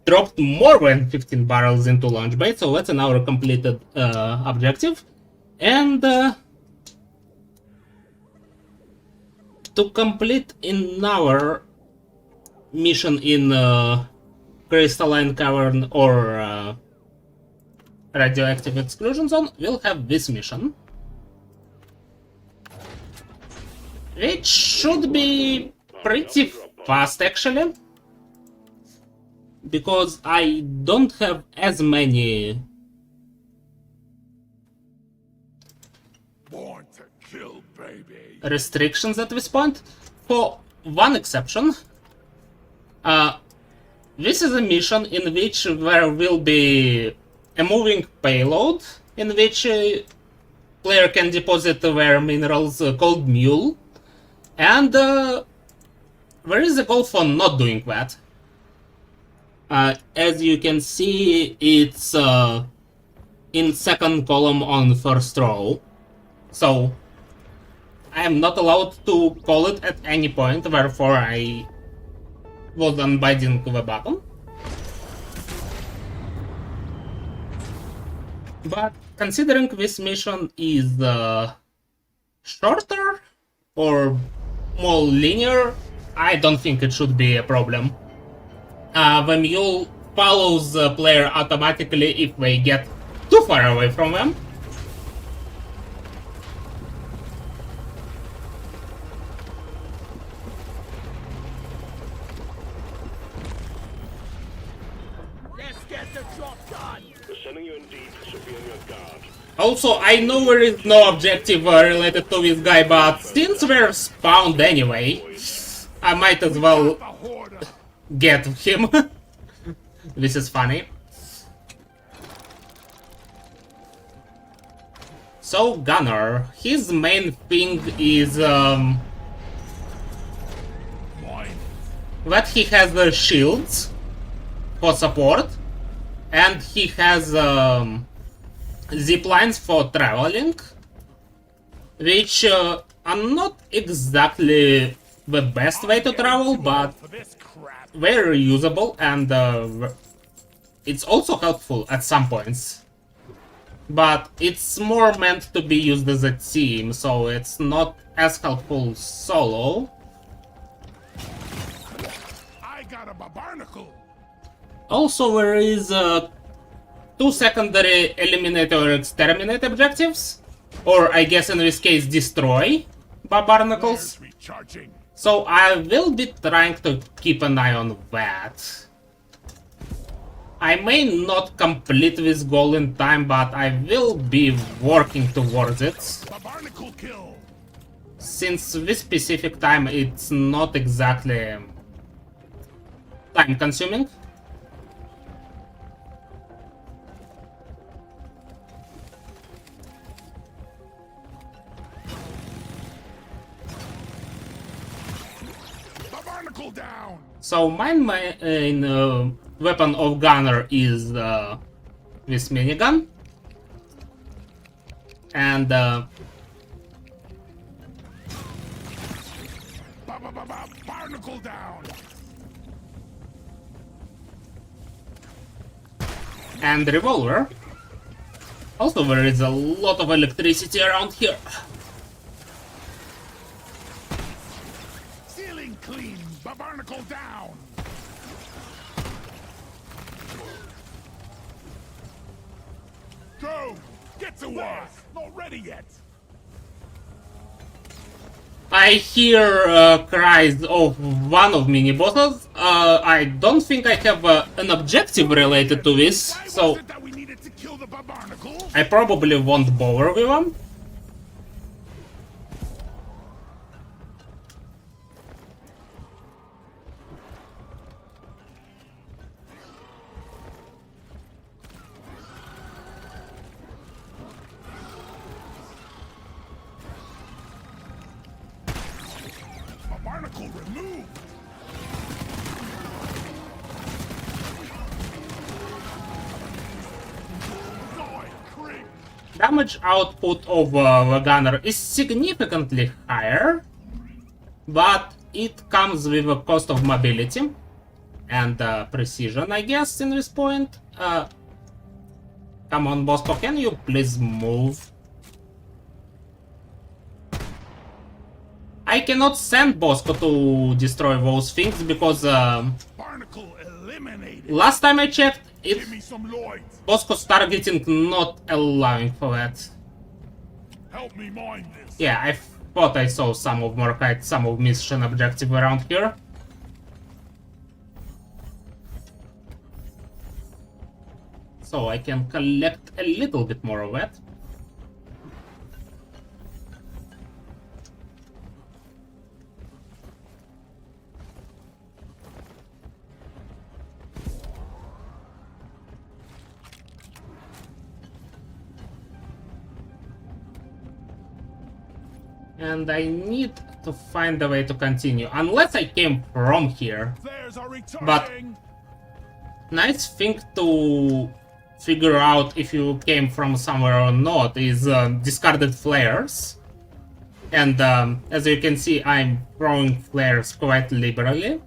dropped more than 15 barrels into launch bait, so that's another completed objective. And to complete another mission in Crystalline Cavern or Radioactive Exclusion Zone, we'll have this mission, which should be pretty fast actually, because I don't have as many Born to kill, baby. restrictions at this point, for one exception. This is a mission in which there will be a moving payload, in which player can deposit their minerals called Mule, and there is a goal for not doing that. As you can see, it's in second column on first row, so I am not allowed to call it at any point, therefore I was unbinding the button. But considering this mission is shorter or more linear, I don't think it should be a problem. The mule follows the player automatically if they get too far away from them. Also, I know there is no objective related to this guy, but since we're spawned anyway, I might as well get him. This is funny. So, Gunner, his main thing is that he has the shields for support, and he has zip lines for traveling, which are not exactly the best way to travel, but very usable, and it's also helpful at some points. But it's more meant to be used as a team, so it's not as helpful solo. I got a barnacle. Also, there is two secondary eliminate or exterminate objectives, or I guess in this case destroy barnacles. So I will be trying to keep an eye on that. I may not complete this goal in time, but I will be working towards it. Since this specific time it's not exactly time consuming. So my main weapon of Gunner is this minigun, and barnacle down. and revolver. Also, there is a lot of electricity around here. Ceiling clean, barnacle down. Go! Get to work! Not ready yet! I hear cries of one of mini bosses. I don't think I have an objective related to this, Why so was it that we needed to kill the barnacle? I probably won't bother with them. Barnacle removed! Die, creep! Damage output of the gunner is significantly higher, but it comes with a cost of mobility and precision, I guess, in this point. Come on, Bosco, can you please move? I cannot send Bosco to destroy those things because Barnacle eliminated! last time I checked, Give me some Lloyd! Bosco's targeting not allowing for that. Help me mine this! Yeah, I thought I saw some of Morkite, some of mission objective around here. So I can collect a little bit more of that. And I need to find a way to continue, unless I came from here. Flares are returning! But nice thing to figure out if you came from somewhere or not is discarded flares. And as you can see, I'm throwing flares quite liberally.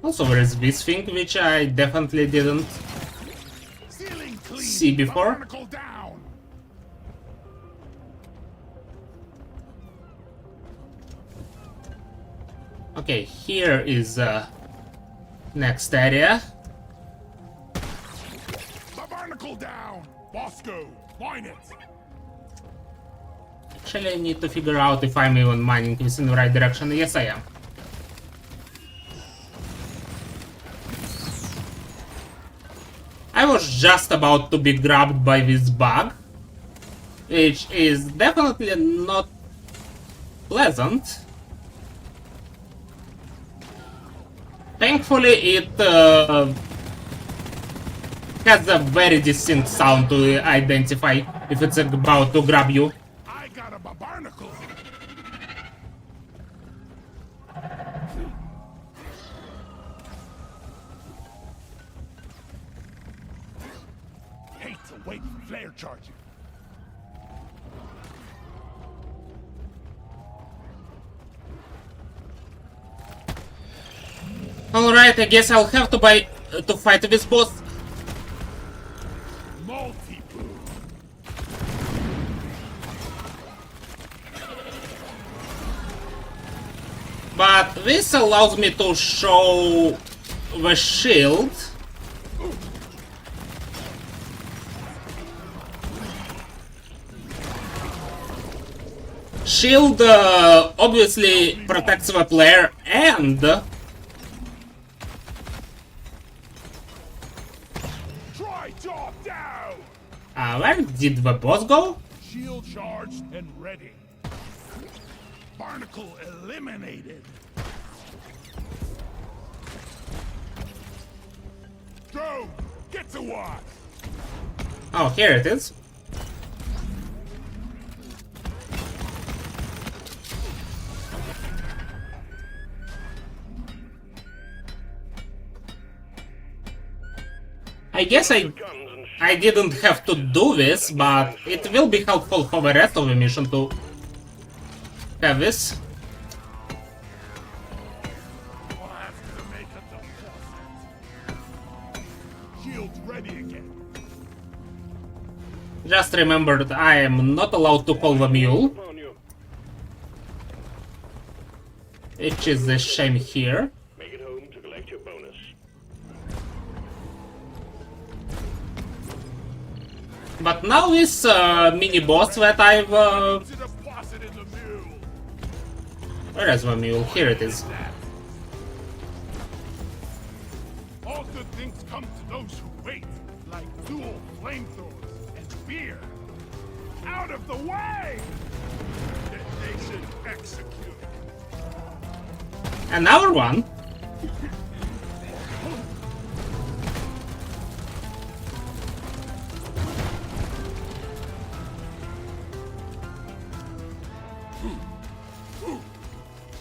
Also, there is this thing which I definitely didn't Ceiling clean! see before. Barnacle down! Okay, here is next area. Barnacle down! Bosco, mine it! Actually, I need to figure out if I'm even mining this in the right direction. Yes, I am. I was just about to be grabbed by this bug, which is definitely not pleasant. Thankfully, it has a very distinct sound to identify if it's about to grab you. I got a barnacle! Hate to wait for flare charging. Alright, I guess I'll have to to fight this boss. Multi-boom! But this allows me to show the shield. Shield obviously protects the player and Try top down! where did the boss go? Shield charged and ready. Barnacle eliminated. Go! Get to work! Oh, here it is. I guess I didn't have to do this, but it will be helpful for the rest of the mission to have this. I'll have to make a deposit. Shield Shields ready again. Just remembered I am not allowed to call the mule, Upon you. which is a shame here. Make it home to collect your bonus. But now this mini boss that I've To deposit in the mule. where is the mule? Here it is. All good things come to those who wait, like dual flamethrowers and beer. Out of the way! Detonation executed. Another one.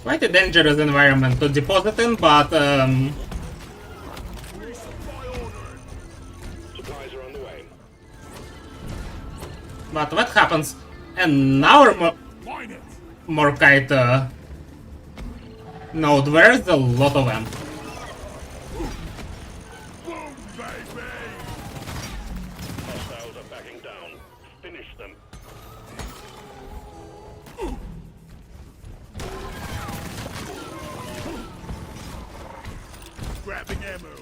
Quite a dangerous environment to deposit in, but Resupply ordered. Supplies are on the way. but what happens? Another Mine it. Morkite node. There's a lot of them. Boom, baby. Hostiles are backing down. Finish them. Grabbing ammo.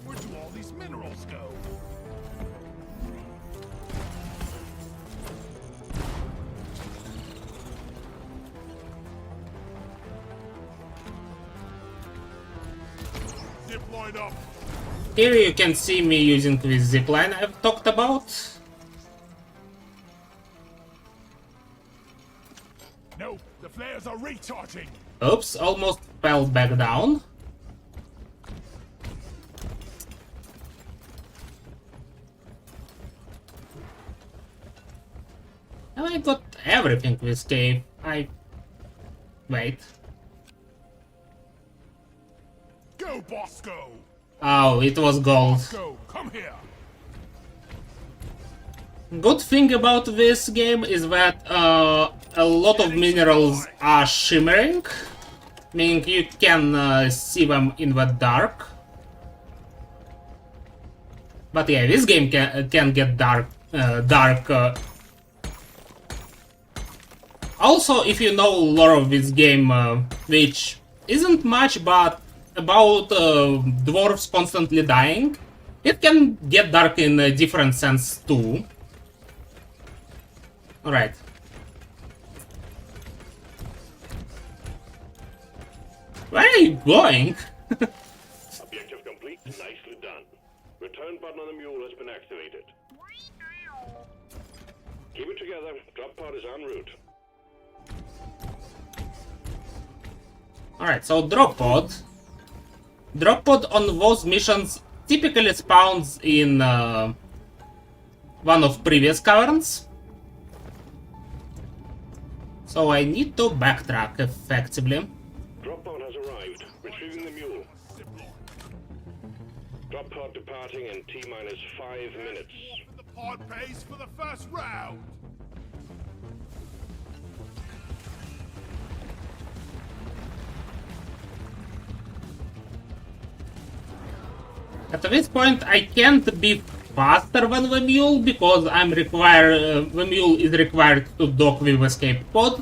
Where do all these minerals go? Zipline up. Here you can see me using this zipline I've talked about. No, the flares are recharging. Oops, almost fell back down. Have I got everything this cave? Wait. Go, Bosco. Oh, it was gold. Go, come here. Good thing about this game is that a lot of minerals are shimmering, meaning you can see them in the dark. But yeah, this game can get dark. Also, if you know lore of this game, which isn't much, but about dwarves constantly dying, it can get dark in a different sense too. Alright. Where are you going? Objective complete. Nicely done. Return button on the mule has been activated. Keep it together. Drop pod is en route. Alright, so drop pod. Drop pod on those missions typically spawns in one of previous caverns. So I need to backtrack effectively. Drop pod has arrived. Retrieving the mule. Drop pod departing in T-minus 5 minutes. The pod pays for the first round. At this point I can't be faster than the mule because the mule is required to dock with escape pod.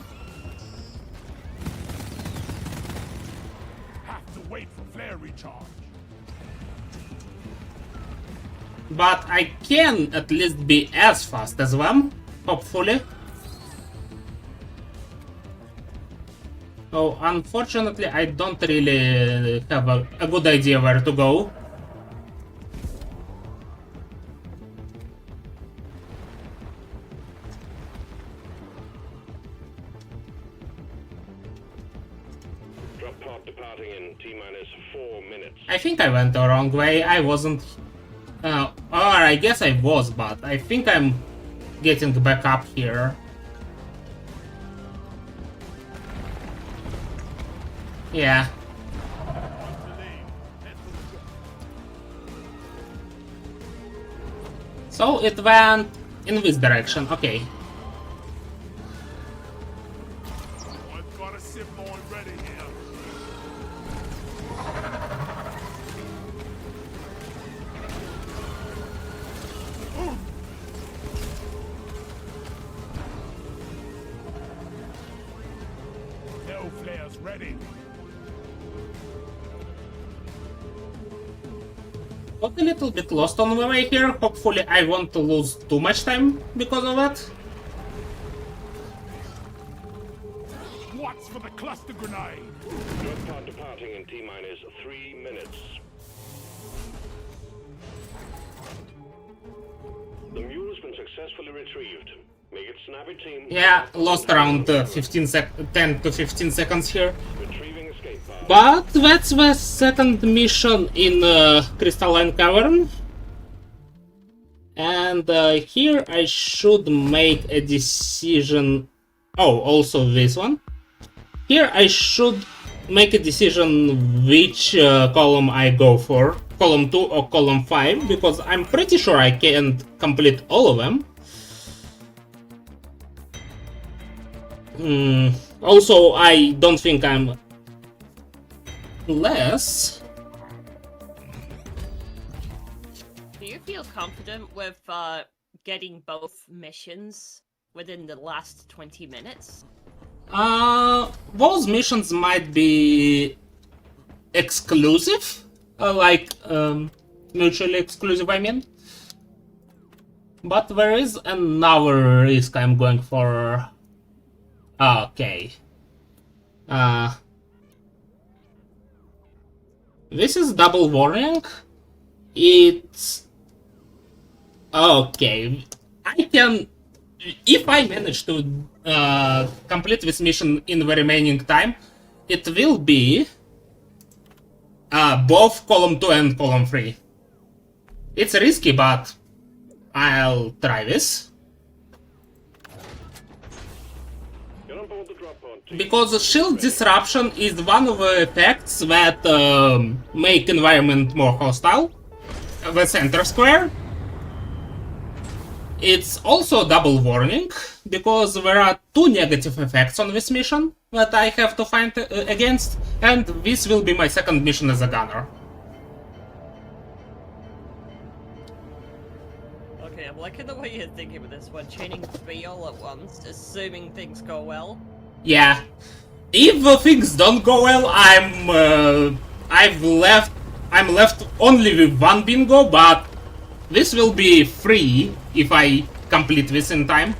Have to wait for flare recharge. But I can at least be as fast as them, hopefully. So unfortunately I don't really have a good idea where to go. Drop pod departing in T-minus 4 minutes. I think I went the wrong way. I wasn't... or I guess I was, but I think I'm getting back up here. Yeah. So it went in this direction, okay. I've got a zip line ready here. duo flares ready. Got a little bit lost on the way here. Hopefully I won't lose too much time because of that. Watch for the cluster grenade. Drug pod departing in T-minus 3 minutes. The mule has been successfully retrieved. Make it snappy, team. Yeah, lost around 10 to 15 seconds here. Retrieving escape pod. But that's the second mission in Crystalline Cavern. And here I should make a decision. Oh, also this one. Here I should make a decision which column I go for. Column 2 or column 5, because I'm pretty sure I can't complete all of them. Also, I don't think I'm less. Do you feel confident with getting both missions within the last 20 minutes? Those missions might be exclusive, mutually exclusive, I mean. But there is another risk I'm going for. Okay. This is double warning. It's okay. I can, if I manage to complete this mission in the remaining time, it will be both column 2 and column 3. It's risky, but I'll try this. Get on board the drop pod, team. Because shield disruption is one of the effects that make environment more hostile. The center square. It's also double warning, because there are 2 negative effects on this mission that I have to fight against, and this will be my second mission as a gunner. Okay, I'm liking the way you're thinking with this one, chaining 3 all at once, assuming things go well. Yeah, if things don't go well, I'm left only with 1 bingo, but this will be free if I complete this in time.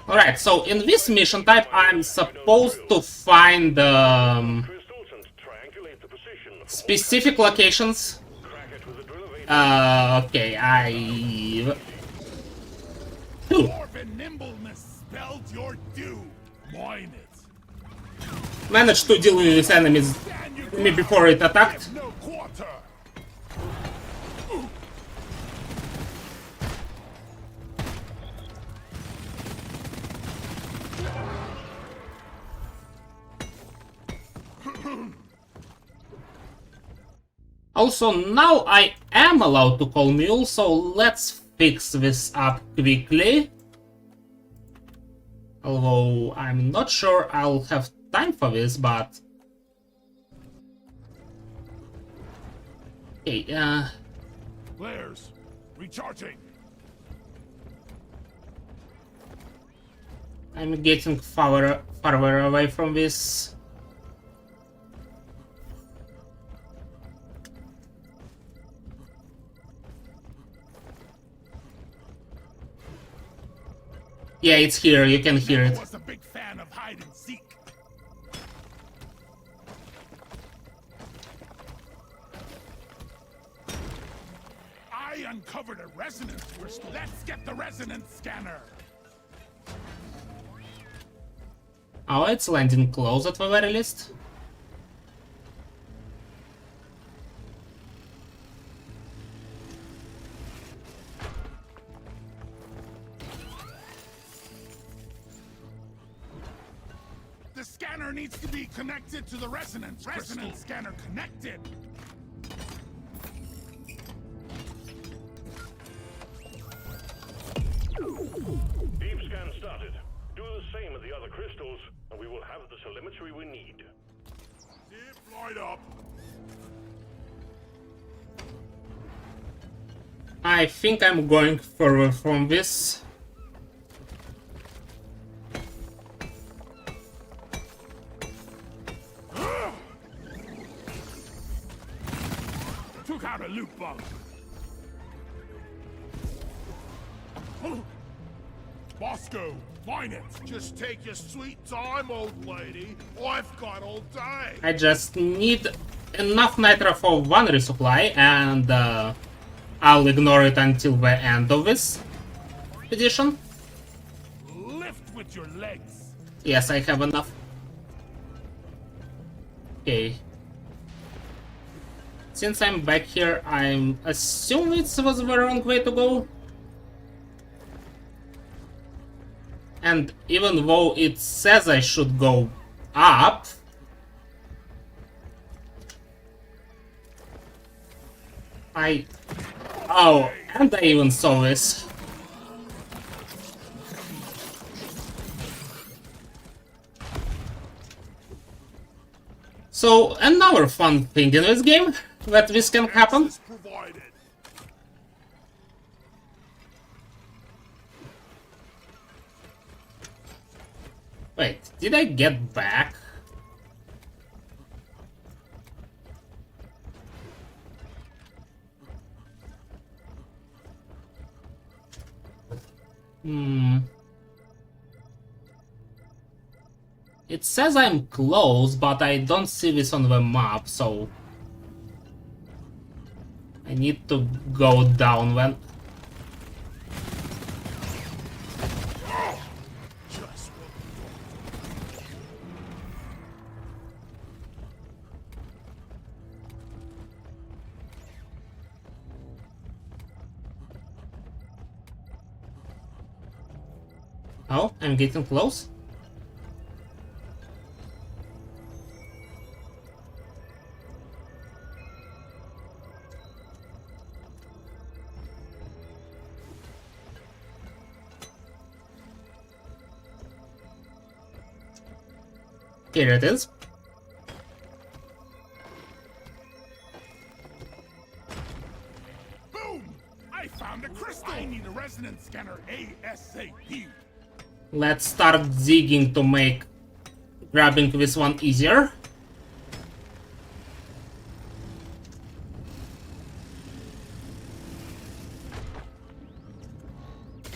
Alright, so in this mission type, I'm supposed to find Crystals and triangulate the position. specific locations. Crack it with a drill of Okay, Ooh. Dwarven nimbleness spelled your doom. Mine it. Managed to deal with these enemies before it attacked. No quarter. Also, now I am allowed to call mule, so let's fix this up quickly. Although I'm not sure I'll have time for this, but okay, Flares. Recharging. I'm getting farther away from this. Yeah, it's here, you can hear it. I was a big fan of hide and seek. I uncovered a resonance crystal. Let's get the resonance scanner. Oh, it's landing close at the very least. The scanner needs to be connected to the resonance crystal. Resonance scanner connected. Deep scan started. Do the same with the other crystals, and we will have the telemetry we need. Deployed up. I think I'm going forward from this. bunker. Bosco, mine it. Just take your sweet time, old lady. I've got all day. I just need enough nitro for one resupply, and I'll ignore it until the end of this edition. Lift with your legs. Yes, I have enough. Okay. Since I'm back here, I'm assuming it was the wrong way to go. And even though it says I should go up, oh, and I even saw this. So, another fun thing in this game, that this can happen. Access provided. Wait, did I get back? It says I'm close, but I don't see this on the map, so I need to go down then. Just Oh, I'm getting close. Here it is. boom! I found a crystal. I need a resonance scanner ASAP. Let's start digging to make grabbing this one easier.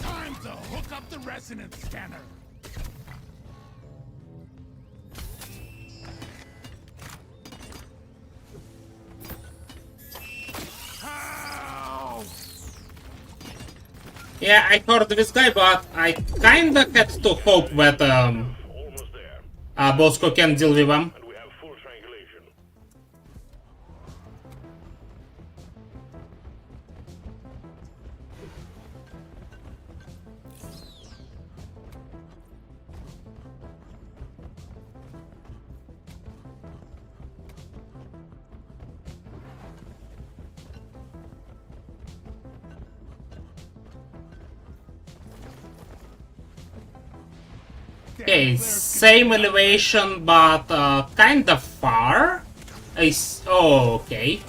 Time to hook up the resonance scanner. Help! Yeah, I heard this guy, but I kinda had to hope that Almost there. Bosco can deal with them. And we have full triangulation. Okay, same elevation, but kinda far. Oh, okay.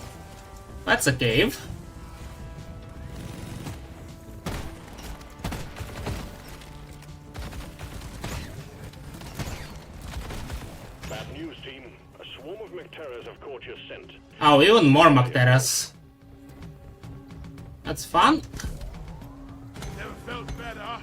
That's a cave. Bad news, team. A swarm of Mecteras have caught your scent. Oh, even more Macteras. That's fun. Never felt better.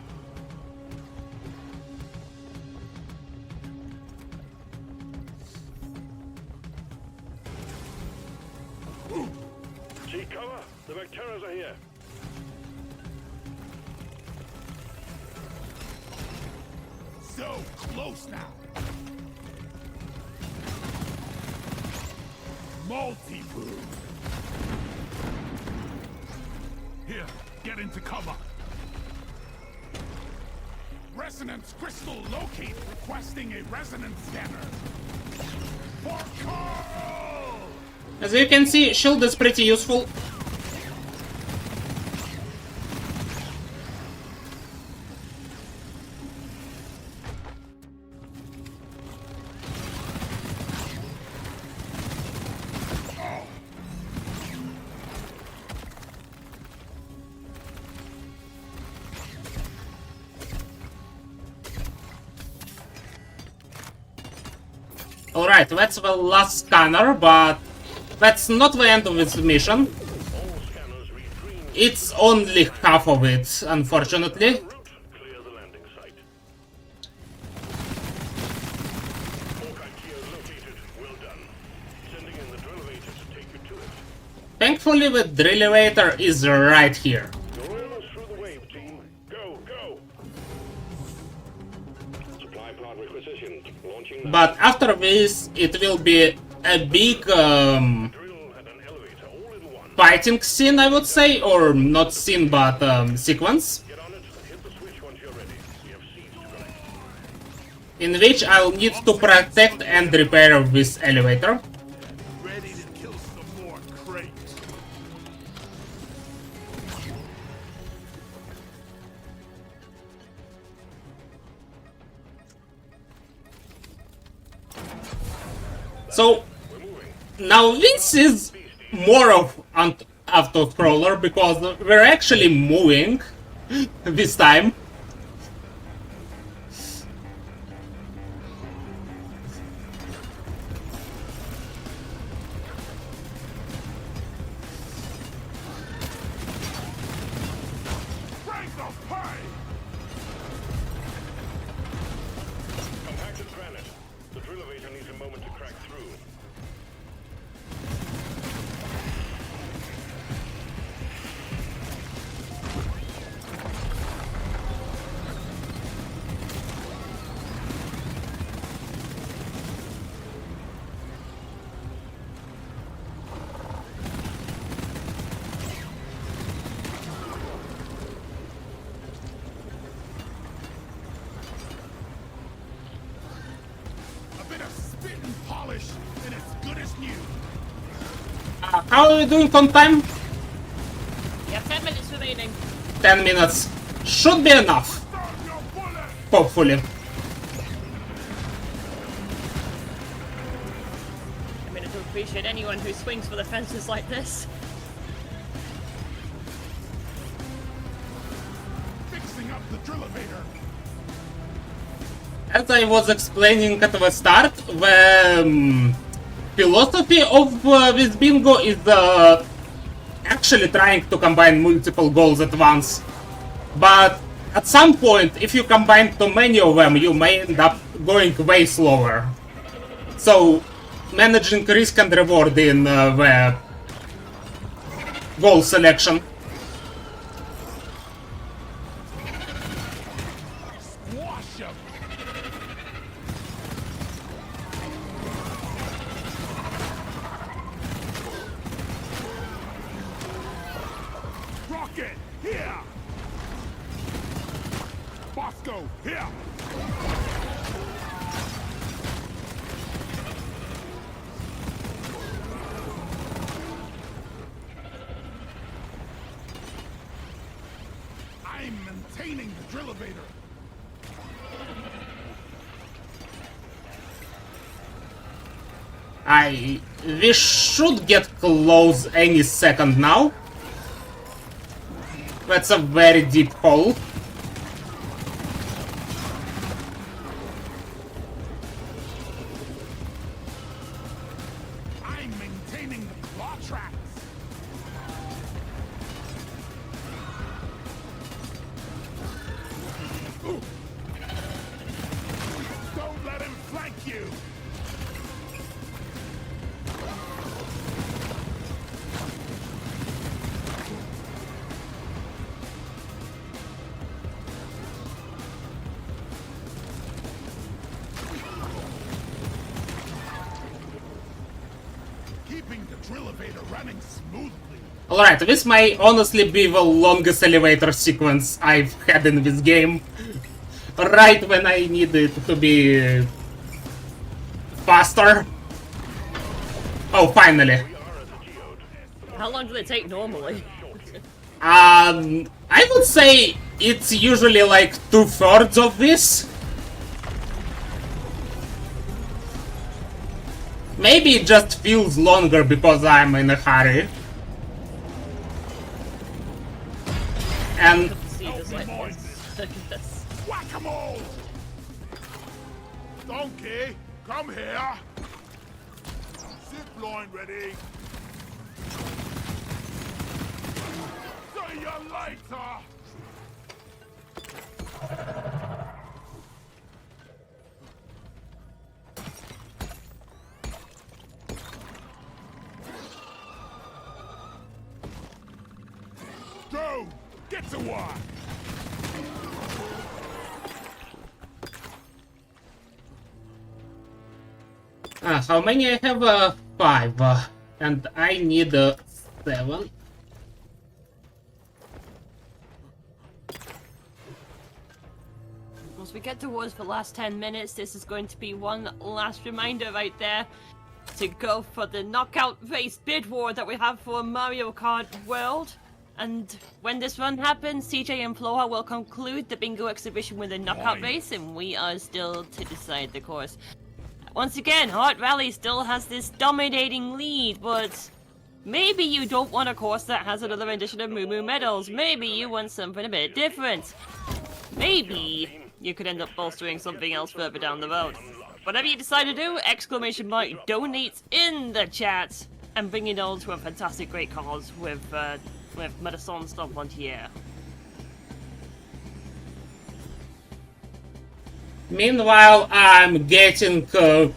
See cover. The Mecteras are here. So close now. Multi-boom. Here, get into cover. Resonance crystal locate requesting a resonance scanner. For Carl! As you can see, shield is pretty useful. Alright, that's the last scanner, but that's not the end of this mission. All It's only half of it, unfortunately. Clear the landing site. Hawkeye gear located. Well done. Sending in the drill elevator to take you to it. Thankfully, the drill elevator is right here. You're almost through the wave, team. Go, go! Supply pod requisitioned. Launching now. But after this, it will be a big Drill and an elevator all in one. fighting scene, I would say, or not scene, but sequence, Get on it and hit the switch once you're ready. We have seeds to collect. in which I'll need to protect and repair this elevator. Ready to kill some more crates. So now this is more of an auto-scroller because we're actually moving this time. Break the pipe! Compacted granite. The drill elevator needs a moment to crack through. A bit of spit and polish, and it's good as new. How are we doing on time? You have 10 minutes remaining. 10 minutes. Should be enough, Start your bullet! hopefully. I'm going to appreciate anyone who swings for the fences like this. Fixing up the drill elevator. As I was explaining at the start, the philosophy of this bingo is actually trying to combine multiple goals at once. But at some point, if you combine too many of them, you may end up going way slower. So, managing risk and reward in the goal selection. Squash him! Rocket, here! Bosco, here! I'm maintaining the drill elevator. We should get close any second now. That's a very deep hole. I'm maintaining the claw tracks. Ooh. Don't let him flank you. Keeping the drill elevator running smoothly. Alright, this may honestly be the longest elevator sequence I've had in this game. Right when I need it to be faster. Oh, finally. How long do they take normally? I would say it's usually like 2/3 of this. Maybe it just feels longer because I'm in a hurry. And See, just like this. Look at this. Whack-a-mole! Donkey, come here. Zip line ready. See you later! Go! Get to work! How many I have? 5. And I need 7. As we get towards the last 10 minutes, this is going to be one last reminder right there to go for the knockout race bid war that we have for Mario Kart World. And when this run happens, CJ and Floha will conclude the bingo exhibition with a knockout race, and we are still to decide the course. Once again, Heart Rally still has this dominating lead, but maybe you don't want a course that has another edition of Moo Moo Medals. Maybe you want something a bit different. Maybe you could end up bolstering something else further down the road. Whatever you decide to do, exclamation mark donates in the chat, and bring it all to a fantastic great cause with Medicine Sans Frontières. Meanwhile, I'm getting Drop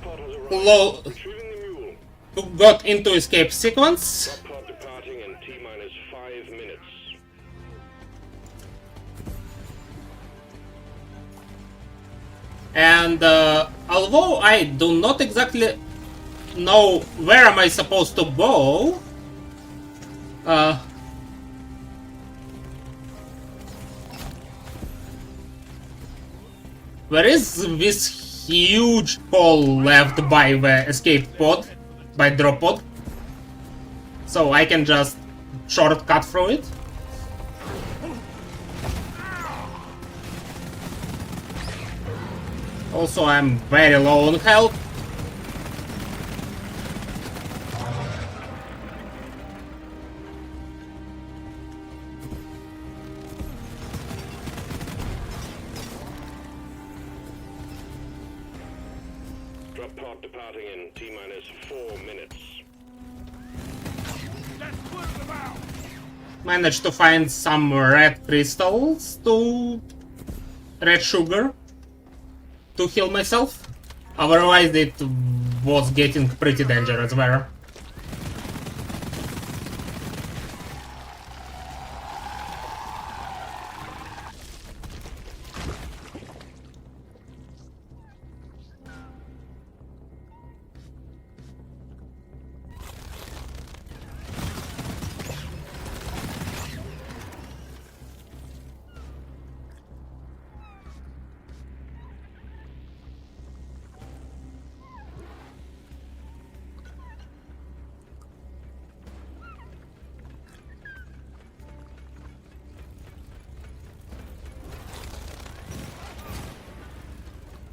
pod has arrived. low. Retrieving the mule. Got into escape sequence. Drop pod departing in T-minus 5 minutes. And although I do not exactly know where am I supposed to go, there is this huge hole left by the escape pod, by drop pod, so I can just shortcut through it. Also, I'm very low on health. Drop pod departing in T-minus 4 minutes. Let's clear them out! Managed to find some red crystals to red sugar to heal myself. Otherwise it was getting pretty dangerous there.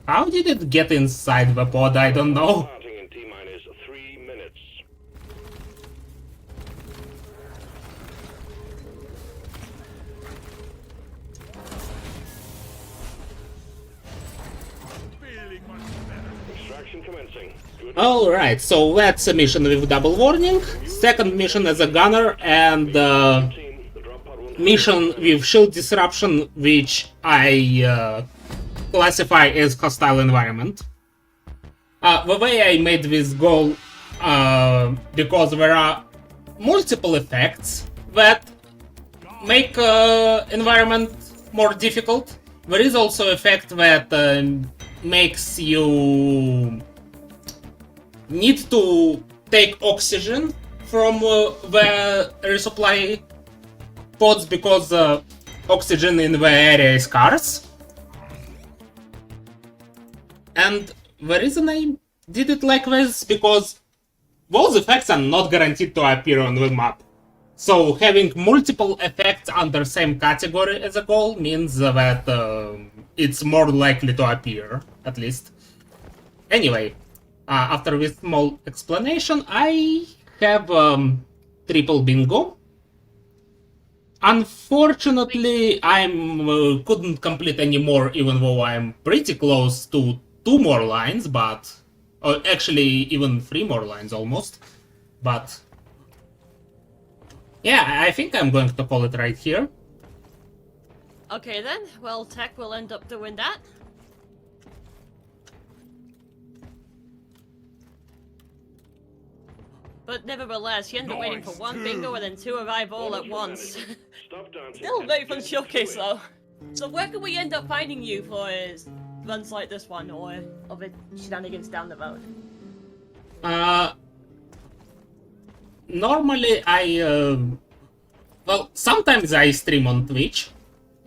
How did it get inside the pod? I don't know. Departing in T-minus 3 minutes. Feeling much better. Extraction commencing. Good. Alright, so that's a mission with double warning, second mission as a gunner, and Team, the drop pod won't mission with shield disruption, which I classify as hostile environment. The way I made this goal, because there are multiple effects that make environment more difficult. There is also effect that makes you need to take oxygen from the resupply pods because oxygen in the area is scarce. And the reason I did it like this because those effects are not guaranteed to appear on the map. So having multiple effects under same category as a goal means that it's more likely to appear, at least. Anyway, after this small explanation, I have triple bingo. Unfortunately, I couldn't complete any more, even though I'm pretty close to 2 more lines, but actually even 3 more lines almost. But Yeah, I think I'm going to call it right here. Okay then, well, Tech will end up doing that. But nevertheless, you end up waiting for one bingo and then two arrive all at once. Stop dancing. Still and very fun get to showcase it. though. So where can we end up finding you for runs like this one or other shenanigans down the road? Normally well, sometimes I stream on Twitch.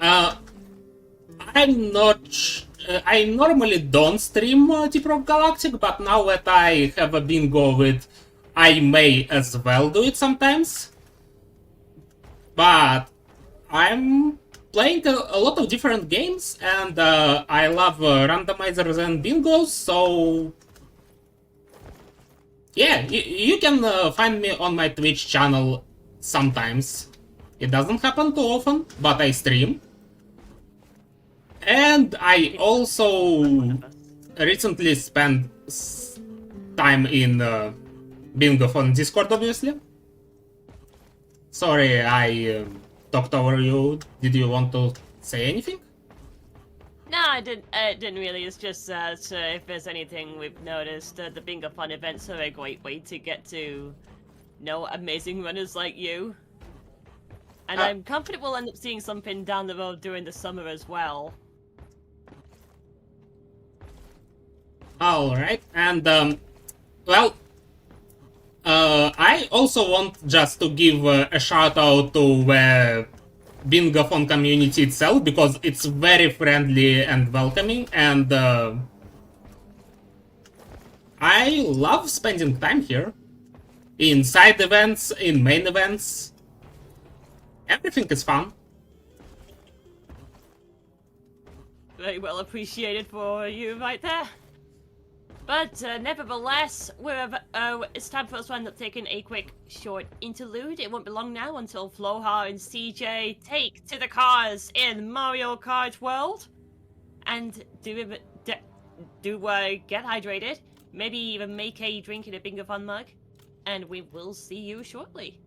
I'm not. I normally don't stream Deep Rock Galactic, but now that I have a bingo with, I may as well do it sometimes. But I'm playing a lot of different games, and I love randomizers and bingos, so yeah, you can find me on my Twitch channel sometimes. It doesn't happen too often, but I stream. And I also recently spent time in Bingothon Discord, obviously. Sorry, I talked over you. Did you want to say anything? No, I didn't really. It's just so if there's anything we've noticed, the Bingothon events are a great way to get to know amazing runners like you. And I'm confident we'll end up seeing something down the road during the summer as well. Alright, and well, I also want just to give a shout out to the Bingothon community itself, because it's very friendly and welcoming, and I love spending time here. In side events, in main events. Everything is fun. Very well appreciated for you right there. But nevertheless, it's time for us to end up taking a quick short interlude. It won't be long now until Vlhunt and CJ take to the cars in Mario Kart World. And get hydrated. Maybe even make a drink in a Bingothon mug. And we will see you shortly.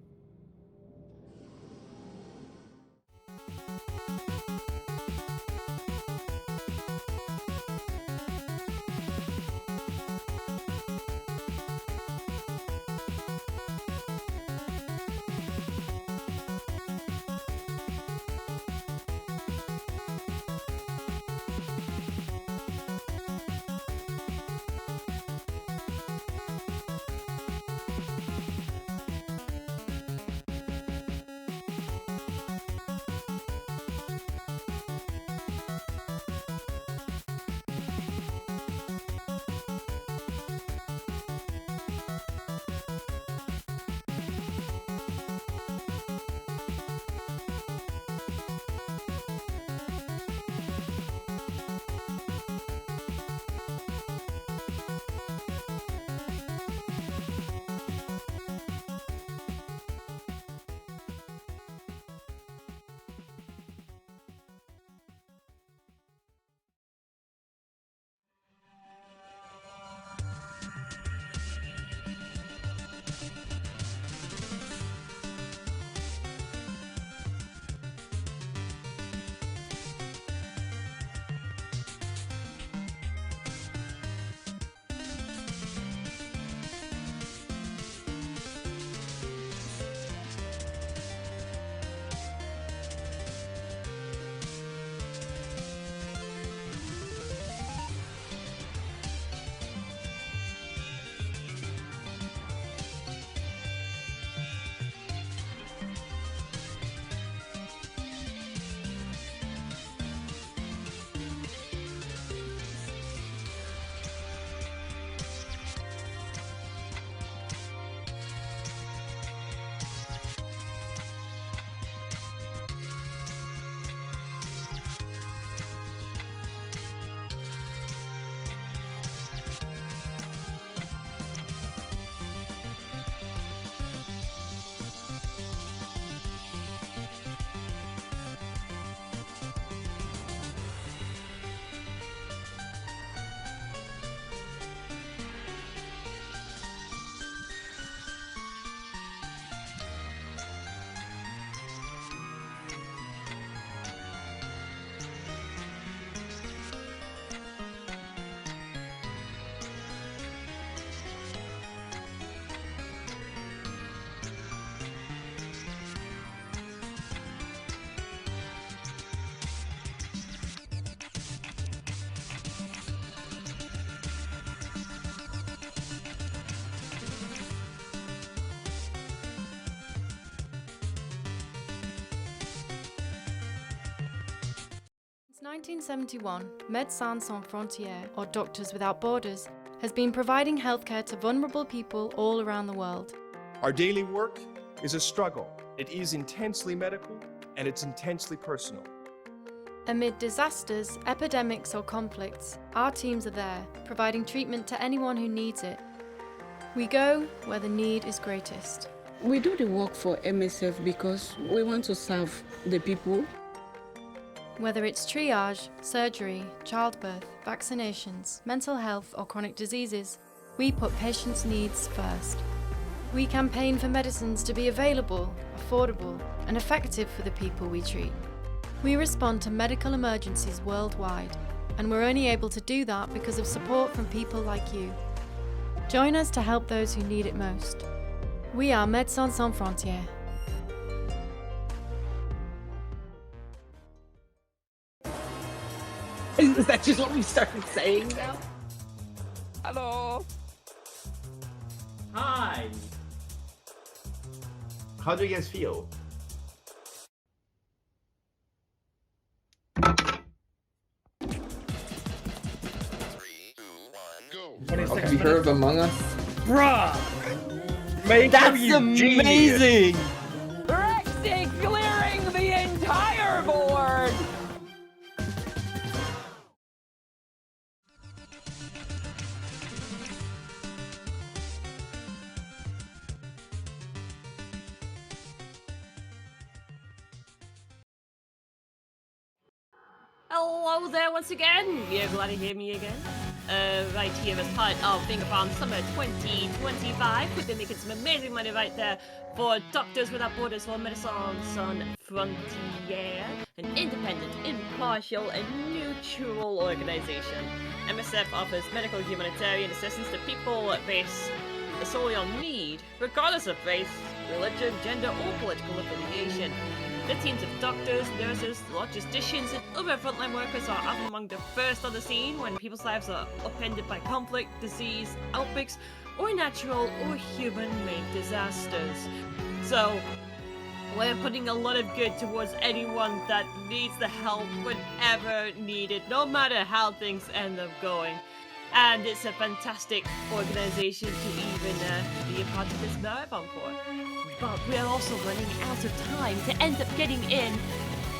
1971, Médecins Sans Frontières, or Doctors Without Borders, has been providing healthcare to vulnerable people all around the world. Our daily work is a struggle. It is intensely medical and it's intensely personal. Amid disasters, epidemics, or conflicts, our teams are there, providing treatment to anyone who needs it. We go where the need is greatest. We do the work for MSF because we want to serve the people. Whether it's triage, surgery, childbirth, vaccinations, mental health, or chronic diseases, we put patients' needs first. We campaign for medicines to be available, affordable, and effective for the people we treat. We respond to medical emergencies worldwide, and we're only able to do that because of support from people like you. Join us to help those who need it most. We are Médecins Sans Frontières. Is that just what we started saying now? Hello. Hi. How do you guys feel? Have you heard of Among Us? Bruh! That's amazing! Galactic clearing the entire board! Hello there once again. You're glad to hear me again. Right here as part of Bingothon Summer 2025. We've been making some amazing money right there for Doctors Without Borders for Médecins Sans Frontières, an independent, impartial, and neutral organization. MSF offers medical humanitarian assistance to people based solely on need, regardless of race, religion, gender, or political affiliation. The teams of doctors, nurses, logisticians, and other frontline workers are often among the first on the scene when people's lives are upended by conflict, disease, outbreaks, or natural or human-made disasters. So, we're putting a lot of good towards anyone that needs the help whenever needed, no matter how things end up going. And it's a fantastic organization to even be a part of this marathon for. But we're also running out of time to end up getting in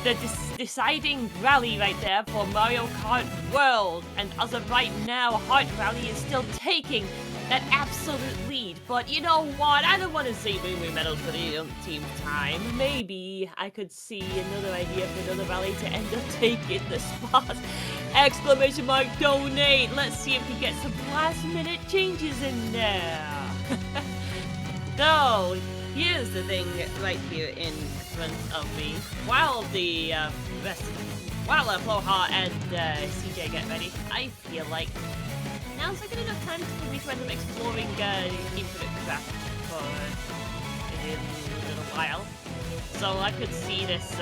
the deciding rally right there for Mario Kart World. And as of right now, Heart Rally is still taking that absolute lead. But you know what? I don't want to say win medals for the team time. Maybe I could see another idea for another rally to end up taking the spot. Exclamation mark donate. Let's see if we get some last minute changes in there. So, here's the thing right here in front of me. While the Vlhunt and CJ get ready, I feel like now's a good enough time for me to end up exploring Infinite Craft for a little while. So I could see this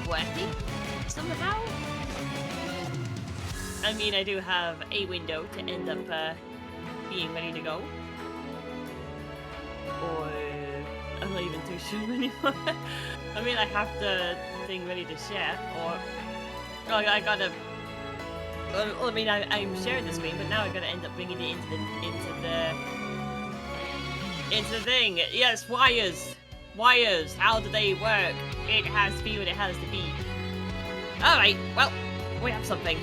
working somehow. I mean, I do have a window to end up being ready to go. Or I'm not even too sure anymore. I mean, I have the thing ready to share, or I gotta. Well, I mean, I'm sharing the screen, but now I gotta end up bringing it into the thing. Yes, wires. How do they work? It has to be what it has to be. All right. Well, we have something.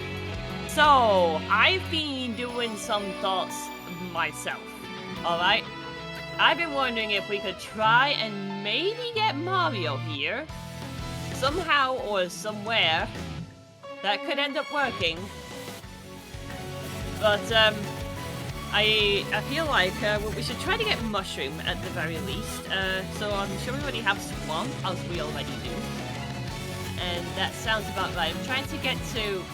So I've been doing some thoughts myself. All right. I've been wondering if we could try and maybe get Mario here, somehow or somewhere. That could end up working. But, I feel like we should try to get Mushroom at the very least. So I'm sure we already have Swamp, as we already do. And that sounds about right. I'm trying to get to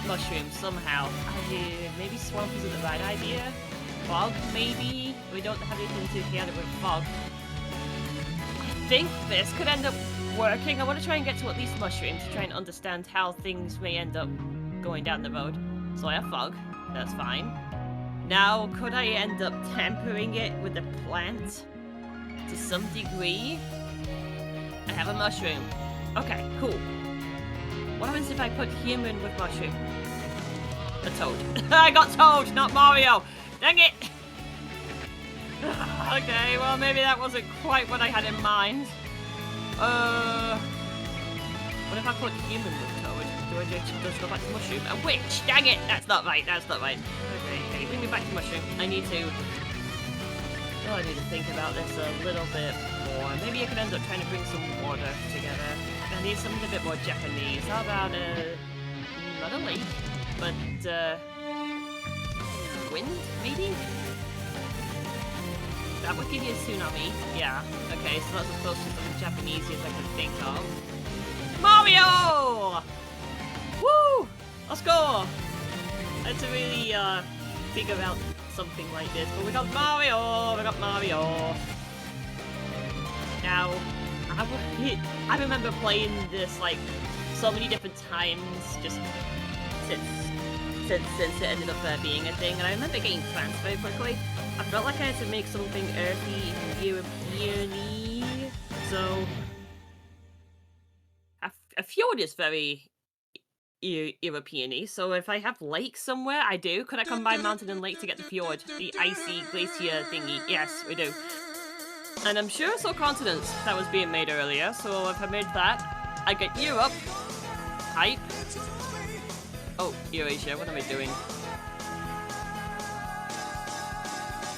Mushroom somehow. Maybe Swamp isn't the right idea. Fog, maybe? We don't have anything to counter with Fog. I think this could end up working. I want to try and get to at least Mushroom to try and understand how things may end up going down the road. So I have Fog. That's fine. Now, could I end up tampering it with a plant? To some degree? I have a Mushroom. Okay, cool. What happens if I put human with mushroom? A toad. I got Toad, not Mario! Dang it! Okay, well maybe that wasn't quite what I had in mind. What if I put human with Toad? Do I just go back to mushroom? A witch! Dang it! That's not right, that's not right. Okay, bring me back to mushroom. I need to think about this a little bit more. Maybe I could end up trying to bring some water together. I need something a bit more Japanese. How about not a lake, but wind, maybe? That would give you a tsunami. Yeah. Okay, so that's as close to something Japanese as I can think of. Mario! Woo! Let's go! I had to really figure out something like this, but we got Mario! We got Mario! Now, I remember playing this like so many different times just since it ended up being a thing, and I remember getting plants very quickly. I felt like I had to make something earthy and European-y, so a fjord is very European-y, so if I have lake somewhere, I do. Could I combine mountain and lake to get the fjord? The icy glacier thingy? Yes, we do. And I'm sure I saw continents that was being made earlier, so if I made that, I get Europe. Hype. Oh, Eurasia, what am I doing?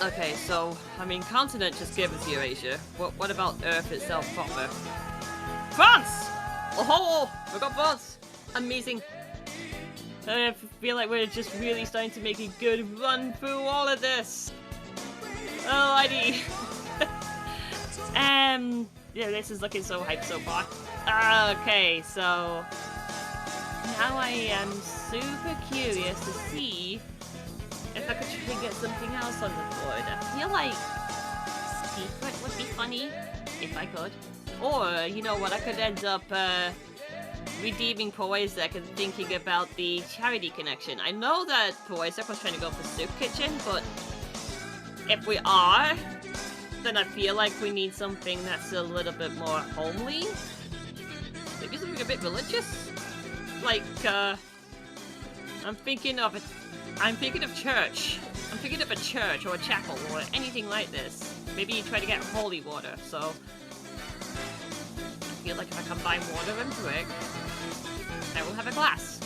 Okay, so, I mean, continent just gave us Eurasia. What about Earth itself proper? France! Oh, we got France! Amazing. I feel like we're just really starting to make a good run through all of this. Alrighty. Yeah, this is looking so hyped so far. Okay, so now I am super curious to see if I could try to get something else on the board. I feel like secret would be funny if I could. Or, you know what, I could end up redeeming Poisek and thinking about the charity connection. I know that Poisek was trying to go for Soup Kitchen, but if we are, then I feel like we need something that's a little bit more homely. Maybe something a bit religious? Like, I'm thinking of church. I'm thinking of a church or a chapel or anything like this. Maybe you try to get holy water, so I feel like if I combine water and brick, I will have a glass.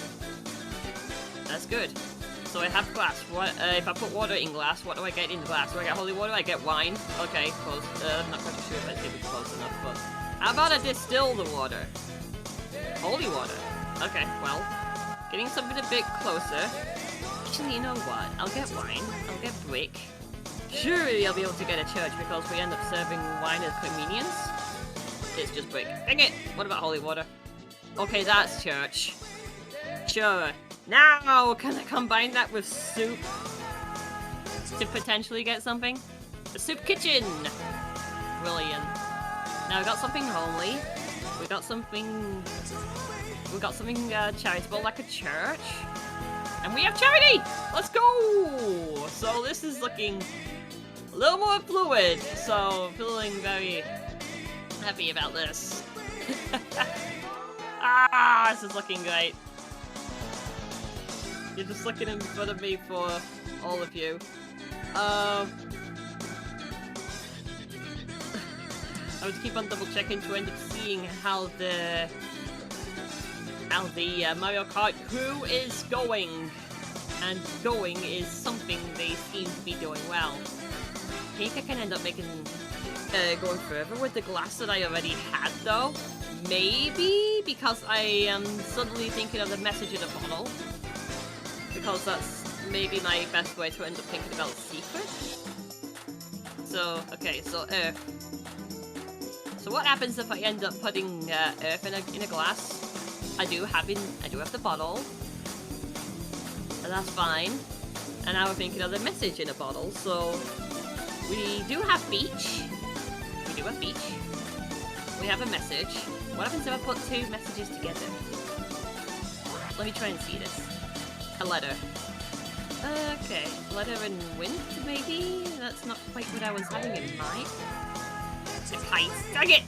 That's good. So I have glass. What if I put water in glass, what do I get in the glass? Do I get holy water? I get wine. Okay, close. I'm not quite sure if I think it's close enough, but how about I distill the water? Holy water. Okay, well, getting something a bit closer. Actually, you know what? I'll get wine. I'll get brick. Surely I'll be able to get a church because we end up serving wine as convenience. It's just brick. Dang it! What about holy water? Okay, that's church. Sure. Now, can I combine that with soup to potentially get something? The soup kitchen! Brilliant. Now we got something homely. We got something charitable like a church. And we have charity! Let's go! So this is looking a little more fluid. So I'm feeling very happy about this. This is looking great. You're just looking in front of me for all of you. I would keep on double checking to end up seeing how the Mario Kart crew is going. And going is something they seem to be doing well. I think I can end up going further with the glass that I already had though. Maybe because I am suddenly thinking of the message in a bottle. Because that's maybe my best way to end up thinking about secret. So, okay, so Earth. So what happens if I end up putting Earth in a glass? I do have the bottle. And that's fine. And now we're thinking of the message in a bottle, so we do have beach. We do have beach. We have a message. What happens if I put two messages together? Let me try and see this. A letter. Okay, letter and wind, maybe? That's not quite what I was having in mind. It's height. Dang it!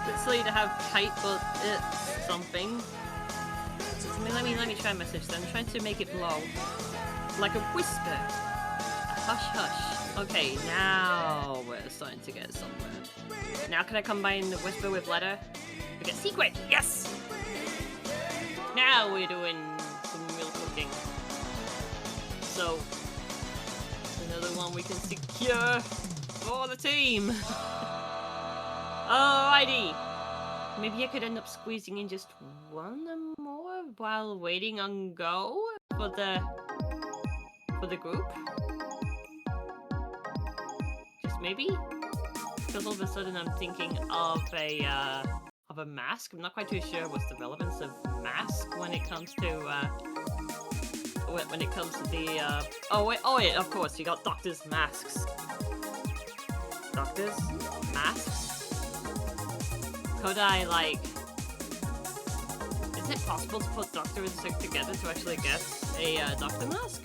It's silly to have kite, but it's something. Let me try and message them. I'm trying to make it blow. Like a whisper. A hush hush. Okay, now we're starting to get somewhere. Now can I combine the whisper with letter? We get secret! Yes! Now we're doing some real cooking. So, another one we can secure for the team. Alrighty. Maybe I could end up squeezing in just one more while waiting on go for the group. Just maybe? Because all of a sudden I'm thinking of a mask. I'm not quite too sure what's the relevance of mask when it comes to the oh yeah, of course you got doctors' masks. Doctors' masks. Could I, like... Is it possible to put doctor and sick together to actually get a doctor mask?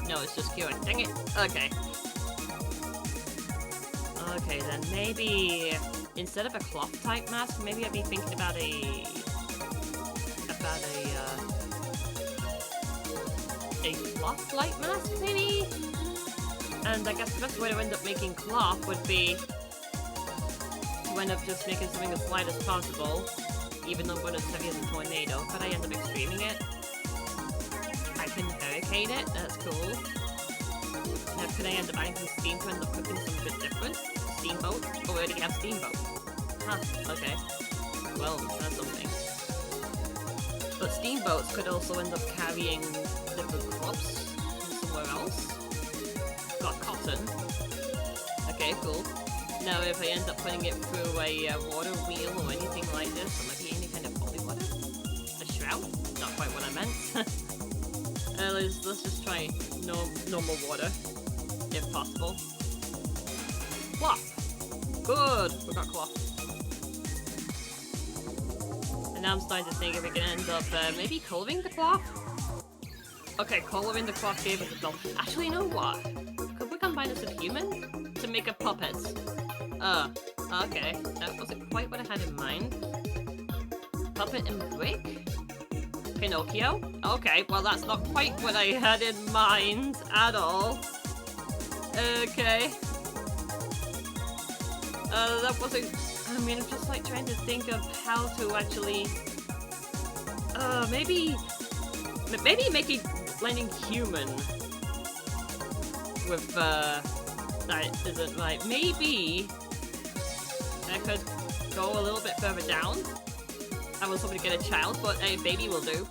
No, it's just cured. Dang it! Okay. Okay, then maybe... Instead of a cloth type mask, maybe I'd be thinking about a cloth light mask, maybe? And I guess the best way to end up making cloth would be to end up just making something as light as possible, even though when it's heavier than tornado. Could I end up extreming it? I can barricade it, that's cool. Now could I end up adding some steam to end up cooking something a bit different? Steamboat? Already have steamboat. Huh, okay. Well, that's something. But steamboats could also end up carrying different crops from somewhere else. Got cotton. Okay, cool. Now if I end up putting it through a water wheel or anything like this, or maybe any kind of holy water? A shroud? Not quite what I meant. Let's just try normal water, if possible. Cloth! Good! We got cloth. And now I'm starting to think if we can end up maybe colouring the cloth? Okay, colouring the cloth gave us a belt. Actually, you know what? Could we combine this with human? To make a puppet. Okay. That wasn't quite what I had in mind. Puppet and brick? Pinocchio? Okay, well that's not quite what I had in mind at all. Okay. That wasn't... I mean, I'm just like trying to think of how to actually... maybe make it blending human with, that isn't right. Maybe I could go a little bit further down. I was hoping to get a child, but a baby will do.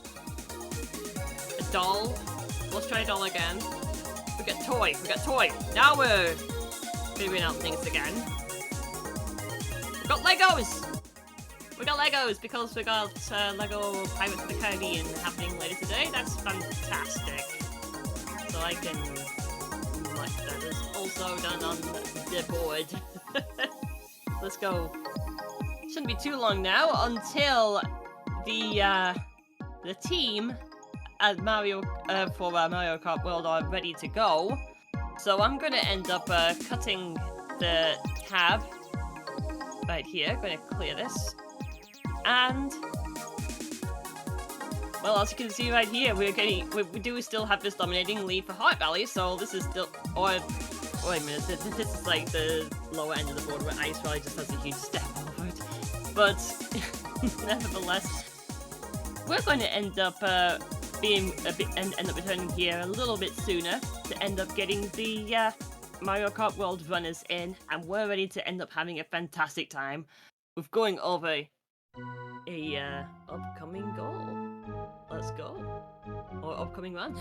A doll. Let's try a doll again. We got toy. We got toy. Now we're figuring out things again. We got Legos! We got Legos because we got Lego Pirates of the Caribbean happening later today. That's fantastic. So I can... like that is also done on the board. Let's go. Shouldn't be too long now until the team at Mario for Mario Kart World are ready to go. So I'm gonna end up cutting the tab right here. Gonna clear this, and well, as you can see right here, we do still have this dominating lead for Heart Valley. So this is still, or wait a minute, this is like the lower end of the board where Ice Valley just has a huge step over it. But nevertheless, we're going to end up being a bit end up returning here a little bit sooner to end up getting the Mario Kart World runners in, and we're ready to end up having a fantastic time with going over a upcoming goal. Let's go, or upcoming run.